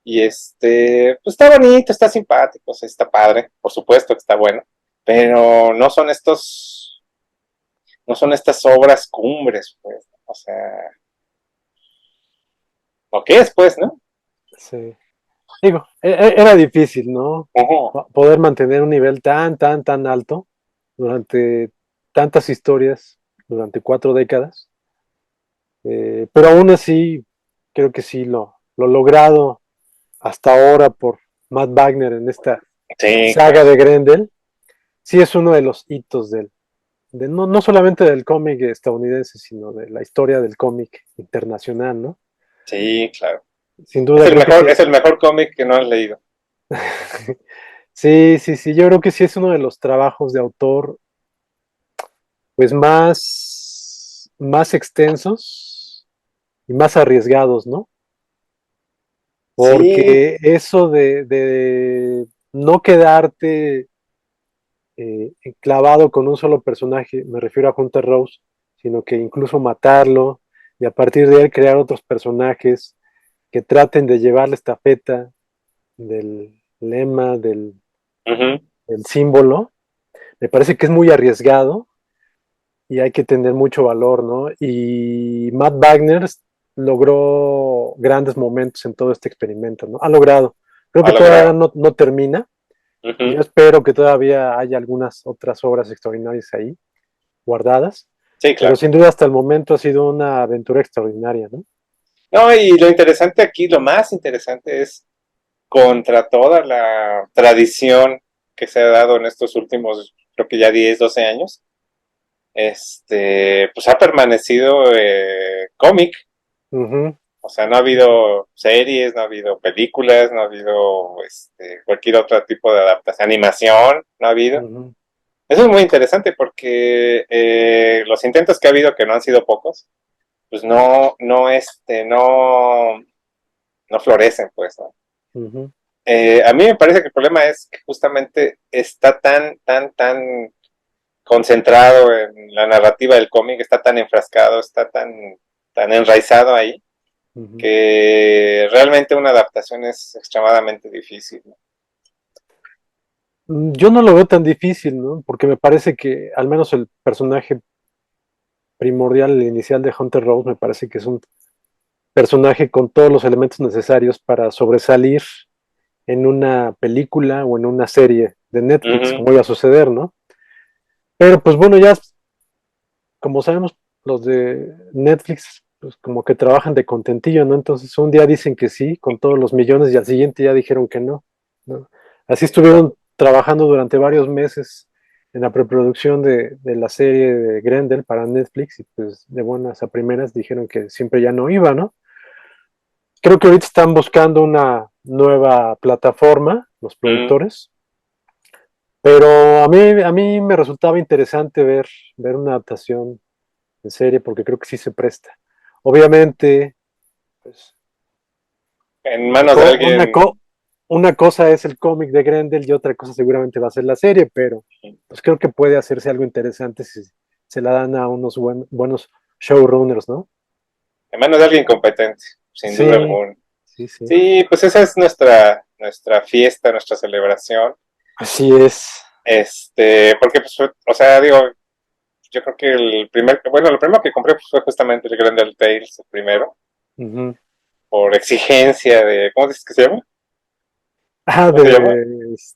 Pues está bonito, está simpático, o sea, está padre, por supuesto que está bueno, pero no son estas obras cumbres, pues, o sea, ¿o qué es, pues, no? Sí. Digo, era difícil, ¿no? Ujú. Poder mantener un nivel tan alto durante tantas historias, durante 4 décadas. Pero aún así, creo que sí, lo logrado hasta ahora por Matt Wagner en esta Sí, saga claro. de Grendel, sí es uno de los hitos no solamente del cómic estadounidense, sino de la historia del cómic internacional, ¿no? Sí, claro. Sin duda creo que sí Es es. el mejor cómic que no has leído. Sí, sí, sí, yo creo que sí es uno de los trabajos de autor pues más extensos y más arriesgados, ¿no? Sí, Porque eso de no quedarte clavado con un solo personaje, me refiero a Hunter Rose, sino que incluso matarlo y a partir de él crear otros personajes que traten de llevar la estafeta del lema, ujú, del símbolo, me parece que es muy arriesgado y hay que tener mucho valor, ¿no? Y Matt Wagner logró grandes momentos en todo este experimento, ¿no? Ha logrado. Creo ha que todavía logrado. no termina. Yo Ujú. espero que todavía haya algunas otras obras extraordinarias ahí guardadas, Sí, pero claro. sin duda hasta el momento ha sido una aventura extraordinaria, ¿no? No, y lo interesante aquí, lo más interesante es contra toda la tradición que se ha dado en estos últimos, creo que ya 10 12 años, pues ha permanecido cómic. Ujú, O sea, no ha habido series, no ha habido películas, no ha habido cualquier otro tipo de adaptación, animación, no ha habido. ujú. Eso es muy interesante porque los intentos que ha habido, que no han sido pocos, pues no florecen, pues, ¿no? Ujú. A mí me parece que el problema es que justamente está tan concentrado en la narrativa del cómic, está tan enfrascado, está tan enraizado ahí, Ujú. que realmente una adaptación es extremadamente difícil, ¿no? Yo no lo veo tan difícil, ¿no? Porque me parece que al menos el personaje primordial, el inicial de Hunter Rose, me parece que es un personaje con todos los elementos necesarios para sobresalir en una película o en una serie de Netflix, Ujú, como iba a suceder, ¿no? Pero pues bueno, ya como sabemos, los de Netflix, pues como que trabajan de contentillo, ¿no? Entonces un día dicen que sí, con todos los millones, y al siguiente ya dijeron que no, ¿no? Así estuvieron trabajando durante varios meses en la preproducción de la serie de Grendel para Netflix, y pues de buenas a primeras dijeron que siempre ya no iba, ¿no? Creo que ahorita están buscando una nueva plataforma, los ujú. productores, pero a mí me resultaba interesante ver una adaptación en serie porque creo que sí se presta. Obviamente, pues, En manos de alguien. una cosa es el cómic de Grendel y otra cosa seguramente va a ser la serie, pero pues creo que puede hacerse algo interesante si se la dan a unos buenos showrunners, ¿no? En manos de alguien competente, sin duda Sí, alguna. sí, sí. Sí, pues esa es nuestra fiesta, nuestra celebración. Así es. Porque, pues, o sea, digo, yo creo que lo primero que compré pues, fue justamente el Grendel Tales, el primero, Ujú. por exigencia de, ¿cómo dices que se llama? Ah, ¿Cómo se llama?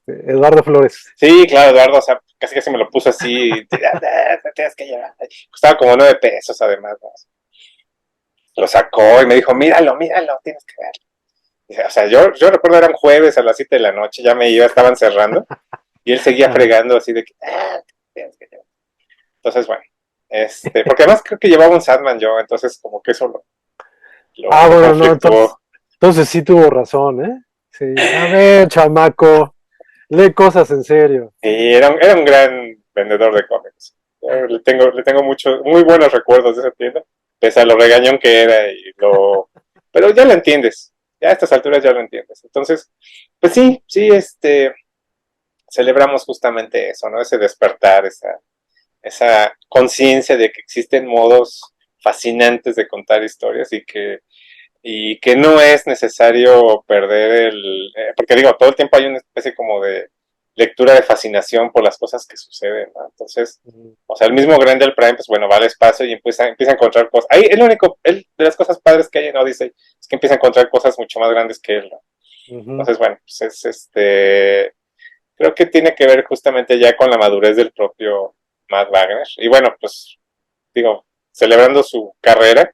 Eduardo Flores. Sí, claro, Eduardo, o sea, casi casi me lo puso así, tienes que llevar. Costaba como 9 pesos además, ¿no? Lo sacó y me dijo, míralo, tienes que ver. O sea, yo recuerdo eran jueves a las 7 de la noche, ya me iba, estaban cerrando, y él seguía Ajá. fregando así de que, tienes que llevar. Entonces, bueno, porque además creo que llevaba un Sandman yo, entonces como que eso Ah, lo bueno, no, conflictuó. entonces sí tuvo razón, ¿eh? Sí. A ver, chamaco, lee cosas en serio. Y era un gran vendedor de cómics. Le tengo muy buenos recuerdos de esa tienda, pese a lo regañón que era pero ya lo entiendes, ya a estas alturas ya lo entiendes. Entonces, pues sí, sí, celebramos justamente eso, ¿no? Ese despertar, esa conciencia de que existen modos fascinantes de contar historias y que no es necesario perder porque digo, todo el tiempo hay una especie como de lectura de fascinación por las cosas que suceden, ¿no? Entonces, Ujú. o sea, el mismo Grendel Prime, pues bueno, va al espacio y empieza a encontrar cosas. Ahí de las cosas padres que hay en Odyssey es que empieza a encontrar cosas mucho más grandes que él, ¿no? Ujú. Entonces, bueno, pues creo que tiene que ver justamente ya con la madurez del propio Matt Wagner. Y bueno, pues digo, celebrando su carrera,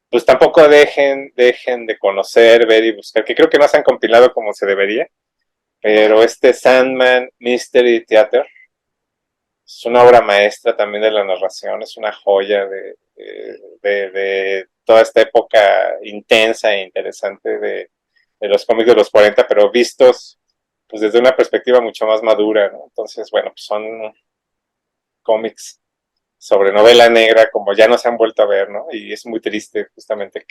pues tampoco dejen de conocer, ver y buscar, que creo que no se han compilado como se debería, pero este Sandman Mystery Theater es una obra maestra también de la narración, es una joya de toda esta época intensa e interesante de los cómics de los 40, pero vistos pues desde una perspectiva mucho más madura, ¿no? Entonces, bueno, pues son cómics sobre novela negra como ya no se han vuelto a ver, ¿no? Y es muy triste justamente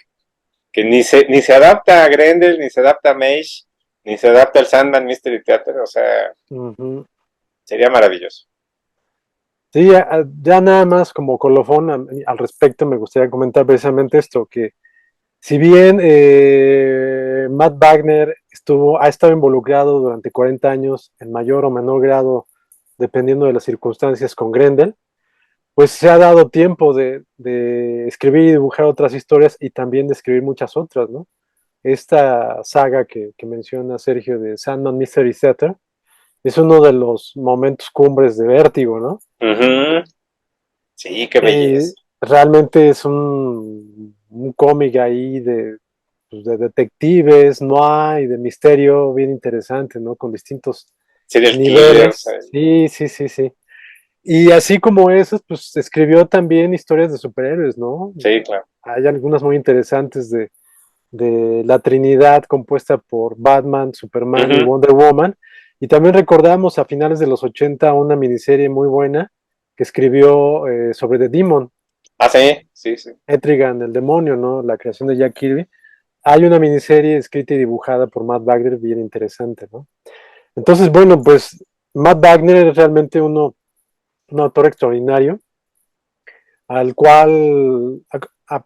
que ni se adapta a Grendel, ni se adapta a Mage, ni se adapta al Sandman Mystery Theater, o sea, Ujú. sería maravilloso. Sí, ya nada más como colofón al respecto me gustaría comentar precisamente esto, que si bien Matt Wagner ha estado involucrado durante 40 años en mayor o menor grado, dependiendo de las circunstancias con Grendel, pues se ha dado tiempo de escribir y dibujar otras historias y también de escribir muchas otras, ¿no? Esta saga que menciona Sergio de Sandman Mystery Theater es uno de los momentos cumbres de Vértigo, ¿no? Uh-huh. Sí, qué belleza. Realmente es un cómic ahí pues, de detectives, no hay, de misterio bien interesante, ¿no? Con distintos Serial killers. niveles. Sí, sí, sí, sí. Y así como esos, pues escribió también historias de superhéroes, ¿no? Sí, claro. Hay algunas muy interesantes de la Trinidad compuesta por Batman, Superman y Uh-huh. Wonder Woman. Y también recordamos a finales de los 80 una miniserie muy buena que escribió sobre The Demon, Ah, sí, sí, sí. Etrigan, el demonio, ¿no? La creación de Jack Kirby. Hay una miniserie escrita y dibujada por Matt Wagner bien interesante, ¿no? Entonces, bueno, pues Matt Wagner es realmente un autor extraordinario al cual,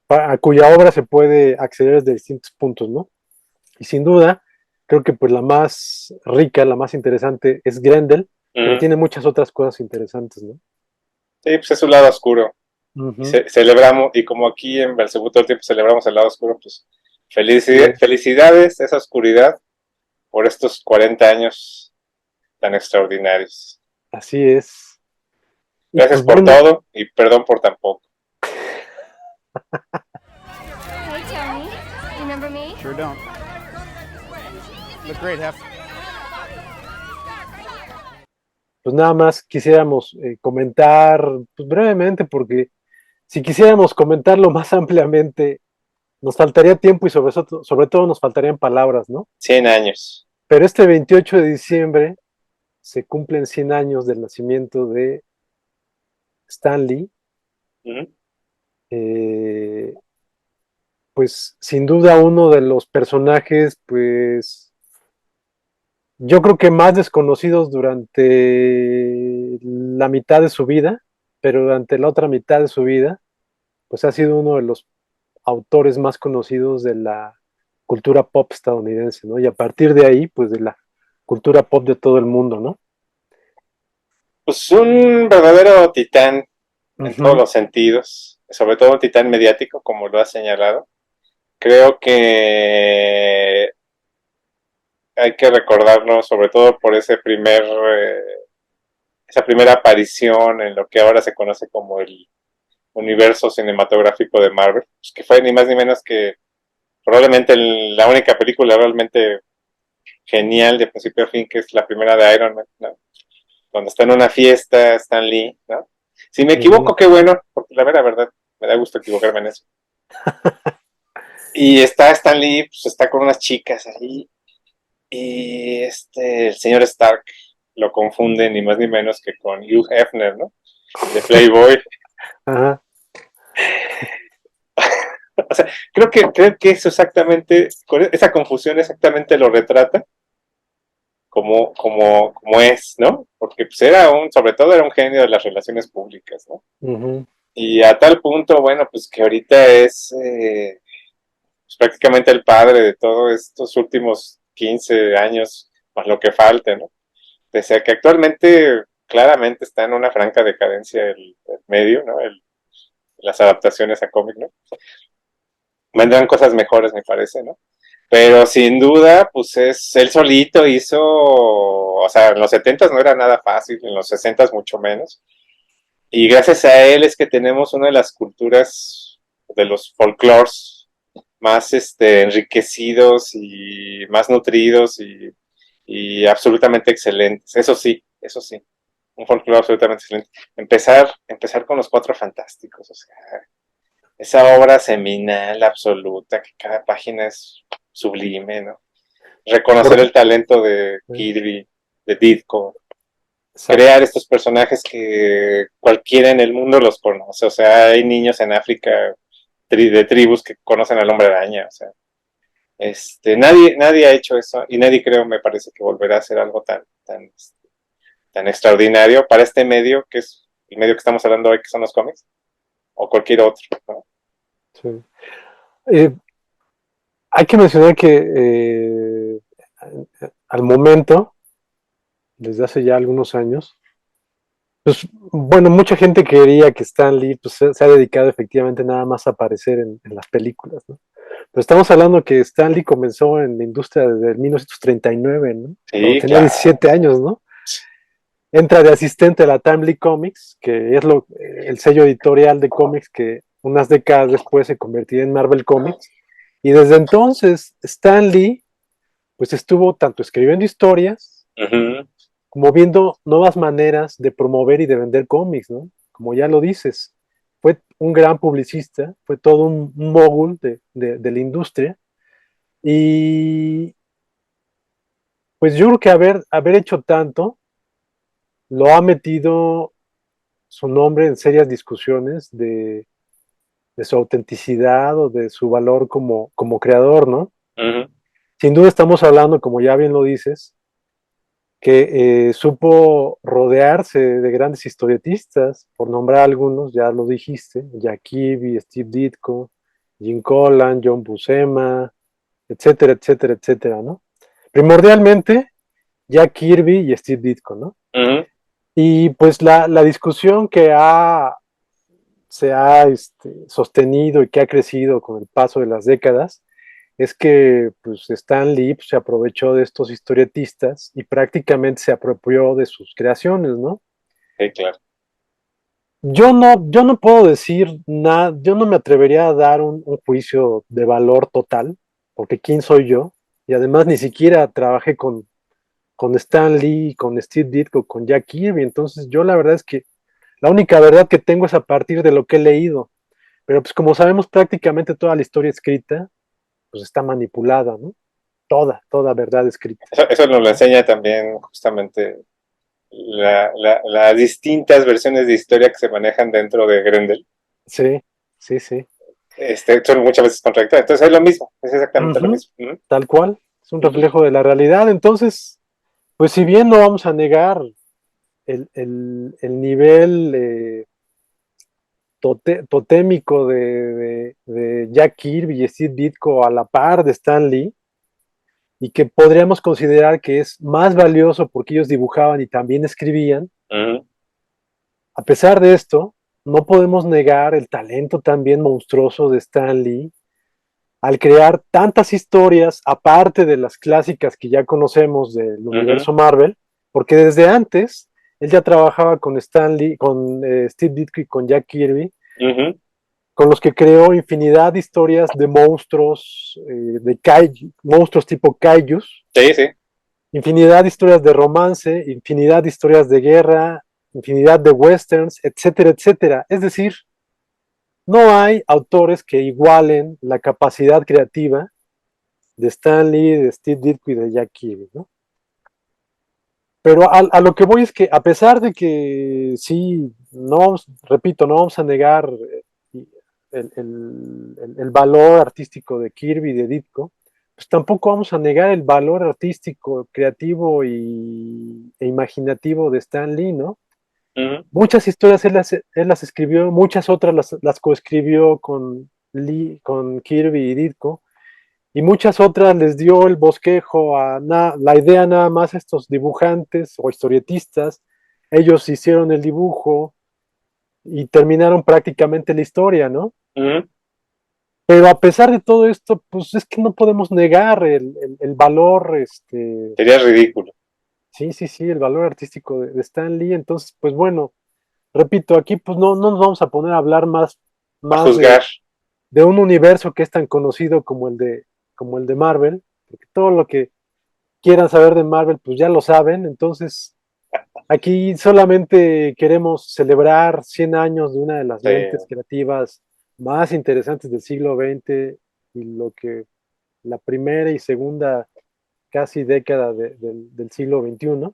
a cuya obra se puede acceder desde distintos puntos, ¿no? Y sin duda, creo que pues la más rica, la más interesante es Grendel, pero Uh-huh. tiene muchas otras cosas interesantes, ¿no? Sí, pues es su lado oscuro. Y Uh-huh. celebramos, y como aquí en Belcebú todo el tiempo celebramos el lado oscuro, pues Sí, felicidades, esa oscuridad, por estos 40 años tan extraordinarios. así es. Y Gracias pues por bueno, todo y perdón por tan poco. Hey, Tony. Remember me? Sure don't. Look great, Hef. pues nada más quisiéramos comentar pues, brevemente, porque si quisiéramos comentarlo más ampliamente, nos faltaría tiempo y sobre todo nos faltarían palabras, ¿no? 100 años. Pero este 28 de diciembre se cumplen 100 años del nacimiento de Stan Lee. Uh-huh. Eh, pues sin duda uno de los personajes, pues yo creo que más desconocidos durante la mitad de su vida, pero durante la otra mitad de su vida, pues ha sido uno de los autores más conocidos de la cultura pop estadounidense, ¿no? Y a partir de ahí, pues de la cultura pop de todo el mundo, ¿no? Pues un verdadero titán en todos Uh-huh. los sentidos, sobre todo un titán mediático, como lo ha señalado. Creo que hay que recordarlo sobre todo por esa primera aparición en lo que ahora se conoce como el universo cinematográfico de Marvel, pues que fue ni más ni menos que probablemente la única película realmente genial de principio a fin, que es la primera de Iron Man, ¿no? Cuando está en una fiesta, Stan Lee, ¿no? Si me Uh-huh. equivoco, qué bueno, porque la verdad, me da gusto equivocarme en eso. Y está Stan Lee, pues está con unas chicas ahí, y el señor Stark lo confunde ni más ni menos que con Hugh Hefner, ¿no? De Playboy. Ajá. O sea, creo que eso exactamente, esa confusión exactamente lo retrata como es, ¿no? Porque pues sobre todo era un genio de las relaciones públicas, ¿no? Uh-huh. Y a tal punto, bueno, pues que ahorita es pues, prácticamente el padre de todos estos últimos 15 años, más lo que falte, ¿no? Pese a que actualmente claramente está en una franca decadencia el medio, ¿no? Las adaptaciones a cómic, ¿no? Vendrán cosas mejores, me parece, ¿no? Pero sin duda, pues él solito hizo, o sea, en los 70 no era nada fácil, en los 60 mucho menos. Y gracias a él es que tenemos una de las culturas de los folclores más enriquecidos y más nutridos y absolutamente excelentes. Eso sí, un folclore absolutamente excelente. Empezar con los Cuatro Fantásticos, o sea, esa obra seminal absoluta, que cada página es sublime, ¿no? Reconocer Porque, el talento de Kirby, de Ditko, exacto. crear estos personajes que cualquiera en el mundo los conoce, o sea, hay niños en África de tribus que conocen al Hombre Araña, o sea, nadie ha hecho eso y nadie creo, me parece que volverá a hacer algo tan extraordinario para este medio, que es el medio que estamos hablando hoy, que son los cómics, o cualquier otro, ¿no? Sí. Eh, Hay que mencionar que al momento, desde hace ya algunos años, pues bueno, mucha gente quería que Stan Lee pues, se ha dedicado efectivamente nada más a aparecer en las películas, ¿no? Pero estamos hablando que Stan Lee comenzó en la industria desde el 1939, ¿no? Cuando Sí, tenía claro. 17 años, ¿no? Entra de asistente a la Timely Comics, que es el sello editorial de cómics que unas décadas después se convertiría en Marvel Comics. Y desde entonces, Stan Lee pues estuvo tanto escribiendo historias Uh-huh. como viendo nuevas maneras de promover y de vender cómics, ¿no? Como ya lo dices, fue un gran publicista, fue todo un mogul de la industria y pues yo creo que haber hecho tanto lo ha metido su nombre en serias discusiones de su autenticidad o de su valor como creador, ¿no? Uh-huh. Sin duda estamos hablando, como ya bien lo dices, que supo rodearse de grandes historietistas, por nombrar algunos, ya lo dijiste, Jack Kirby, Steve Ditko, Jim Collan, John Buscema, etcétera, etcétera, etcétera, ¿no? Primordialmente, Jack Kirby y Steve Ditko, ¿no? Uh-huh. Y pues la discusión se ha sostenido y que ha crecido con el paso de las décadas es que pues, Stan Lee pues, se aprovechó de estos historietistas y prácticamente se apropió de sus creaciones, ¿no? Sí, claro. Yo no puedo decir nada, yo no me atrevería a dar un juicio de valor total, porque ¿quién soy yo? Y además ni siquiera trabajé con Stan Lee, con Steve Ditko, con Jack Kirby, entonces yo la verdad es que la única verdad que tengo es a partir de lo que he leído, pero pues como sabemos prácticamente toda la historia escrita, pues está manipulada, ¿no? Toda verdad escrita. Eso nos lo ¿No? enseña también justamente las distintas versiones de historia que se manejan dentro de Grendel. Sí, sí, sí. Son muchas veces contradictorias. Entonces es lo mismo, es exactamente lo Ujú, mismo. Uh-huh. tal cual, es un Uh-huh. reflejo de la realidad. Entonces, pues si bien no vamos a negar el nivel totémico de Jack Kirby y Steve Ditko a la par de Stan Lee, y que podríamos considerar que es más valioso porque ellos dibujaban y también escribían, Uh-huh. a pesar de esto, no podemos negar el talento también monstruoso de Stan Lee al crear tantas historias, aparte de las clásicas que ya conocemos del Uh-huh. universo Marvel, porque desde antes él ya trabajaba con Stan Lee, con Steve Ditko y con Jack Kirby, Uh-huh. con los que creó infinidad de historias de monstruos, monstruos tipo kaijus, Sí, sí. infinidad de historias de romance, infinidad de historias de guerra, infinidad de westerns, etcétera, etcétera. Es decir, no hay autores que igualen la capacidad creativa de Stan Lee, de Steve Ditko y de Jack Kirby, ¿no? Pero a lo que voy es que a pesar de que sí, no, repito, no vamos a negar el valor artístico de Kirby y de Ditko, pues tampoco vamos a negar el valor artístico, creativo e imaginativo de Stan Lee, ¿no? Uh-huh. Muchas historias él las escribió, muchas otras las coescribió con Lee, con Kirby y Ditko, y muchas otras les dio el bosquejo la idea nada más a estos dibujantes o historietistas. Ellos hicieron el dibujo y terminaron prácticamente la historia, ¿no? Uh-huh. Pero a pesar de todo esto, pues es que no podemos negar el valor, Sería ridículo sí, sí, sí, el valor artístico de Stan Lee. Entonces, pues bueno, repito, aquí pues no nos vamos a poner a hablar a más juzgar. de un universo que es tan conocido como el de Marvel, porque todo lo que quieran saber de Marvel, pues ya lo saben. Entonces, aquí solamente queremos celebrar 100 años de una de las Sí, mentes creativas más interesantes del siglo XX y lo que la primera y segunda casi década del siglo XXI.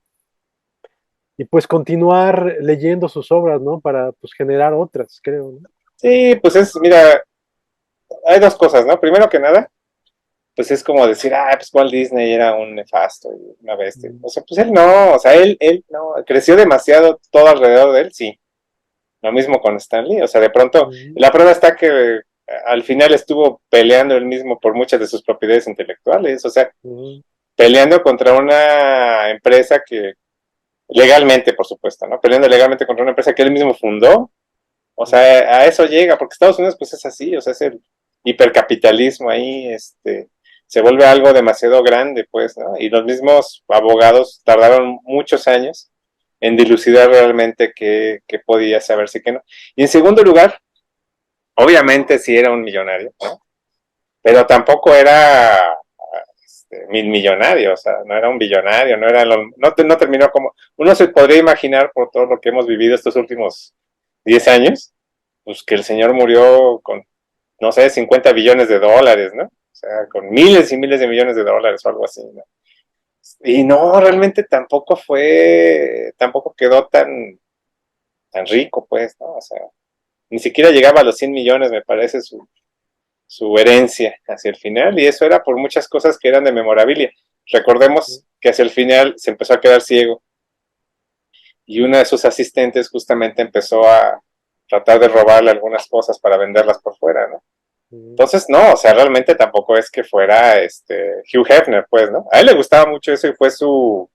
Y pues continuar leyendo sus obras, ¿no? Para pues generar otras, creo, ¿no? sí, pues mira, hay dos cosas, ¿no? Primero que nada, pues es como decir, pues Walt Disney era un nefasto y una bestia. O sea, pues él no, o sea, él no, creció demasiado todo alrededor de él, sí. Lo mismo con Stanley, o sea, de pronto, Mm, la prueba está que al final estuvo peleando él mismo por muchas de sus propiedades intelectuales, o sea, mm, peleando contra una empresa que, legalmente, por supuesto, ¿no? Peleando legalmente contra una empresa que él mismo fundó, o sea, mm, a eso llega, porque Estados Unidos pues es así, o sea, es el hipercapitalismo ahí, se vuelve algo demasiado grande, pues, ¿no? Y los mismos abogados tardaron muchos años en dilucidar realmente qué podía saberse y qué no. Y en segundo lugar, obviamente sí era un millonario, ¿no? Pero tampoco era mil millonario, o sea, no era un billonario, no terminó como, uno se podría imaginar por todo lo que hemos vivido estos últimos 10 años, pues que el señor murió con, no sé, 50 billones de dólares, ¿no? O sea, con miles y miles de millones de dólares o algo así, ¿no? Y no, realmente tampoco quedó tan rico, pues, ¿no? O sea, ni siquiera llegaba a los 100 millones, me parece, su herencia hacia el final, y eso era por muchas cosas que eran de memorabilia. Recordemos que hacia el final se empezó a quedar ciego y una de sus asistentes justamente empezó a tratar de robarle algunas cosas para venderlas por fuera, ¿no? mm, Entonces, no, o sea, realmente tampoco es que fuera Hugh Hefner, pues, ¿no? A él le gustaba mucho eso y fue su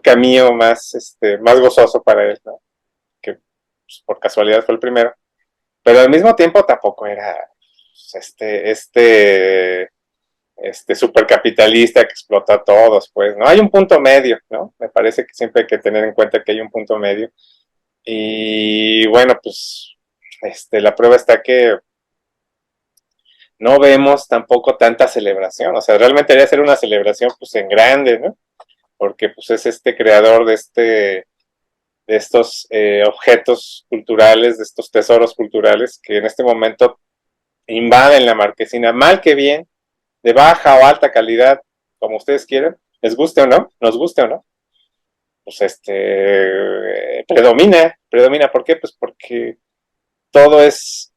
camino más gozoso para él, ¿no? Que pues, por casualidad fue el primero. Pero al mismo tiempo tampoco era pues, supercapitalista que explota a todos, pues, ¿no? Hay un punto medio, ¿no? Me parece que siempre hay que tener en cuenta que hay un punto medio. Y bueno, pues, la prueba está que no vemos tampoco tanta celebración, o sea, realmente debería ser una celebración, pues, en grande, ¿no? Porque, pues, es creador de estos objetos culturales, de estos tesoros culturales que en este momento invaden la marquesina, mal que bien, de baja o alta calidad, como ustedes quieran, les guste o no, nos guste o no, pues predomina, ¿por qué? Pues porque todo es,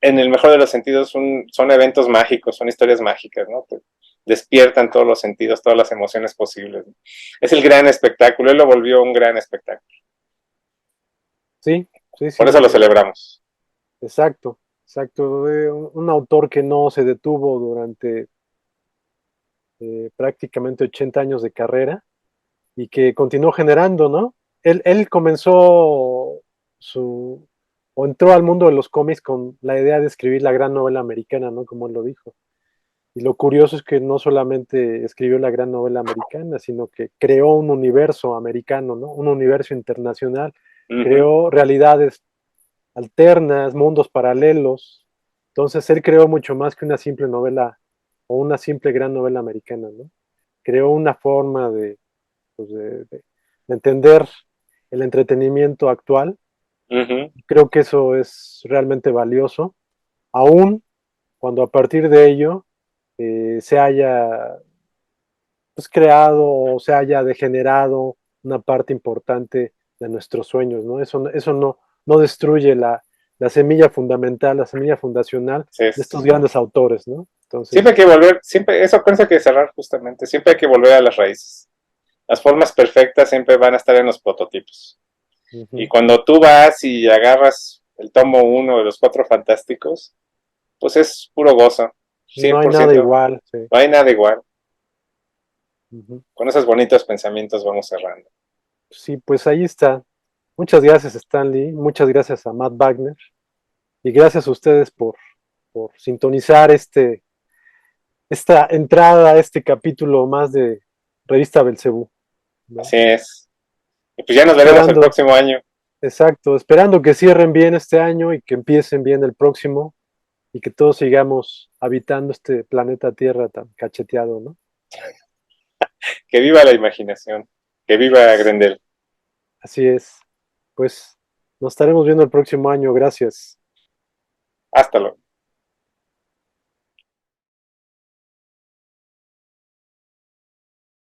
en el mejor de los sentidos, son eventos mágicos, son historias mágicas, ¿no? Te despiertan todos los sentidos, todas las emociones posibles, ¿no? Es el gran espectáculo, él lo volvió un gran espectáculo, sí, sí, sí, por eso lo celebramos. exacto, exacto. Un autor que no se detuvo durante prácticamente 80 años de carrera y que continuó generando, ¿no? Él comenzó su, o entró al mundo de los cómics con la idea de escribir la gran novela americana, ¿no? Como él lo dijo. Y lo curioso es que no solamente escribió la gran novela americana, sino que creó un universo americano, ¿no? Un universo internacional, Uh -huh. creó realidades alternas, mundos paralelos. Entonces él creó mucho más que una simple novela o una simple gran novela americana, ¿no? Creó una forma pues, de entender el entretenimiento actual. Uh -huh. Creo que eso es realmente valioso, aún cuando a partir de ello se haya pues, creado o se haya degenerado una parte importante de nuestros sueños, ¿no? Eso no destruye la semilla fundamental, la semilla fundacional Sí, de estos sí. grandes autores, ¿no? Siempre hay Entonces, que volver, siempre, eso pienso que cerrar justamente, siempre hay que volver a las raíces. Las formas perfectas siempre van a estar en los prototipos. uh Y -huh. cuando tú vas y agarras el tomo 1 de los Cuatro Fantásticos, pues es puro gozo, No cien hay por nada ciento igual, sí. No hay nada igual. Uh -huh. Con esos bonitos pensamientos vamos cerrando. Sí, pues ahí está. Muchas gracias, Stanley. Muchas gracias a Matt Wagner. Y gracias a ustedes por sintonizar esta entrada a este capítulo más de Revista Belcebú, ¿no? Así es. Y pues ya nos veremos el Esperando, próximo año. exacto, esperando que cierren bien este año y que empiecen bien el próximo. y que todos sigamos habitando este planeta Tierra tan cacheteado, ¿no? Que viva la imaginación, que viva Grendel. Así es. Pues nos estaremos viendo el próximo año. Gracias. Hasta luego.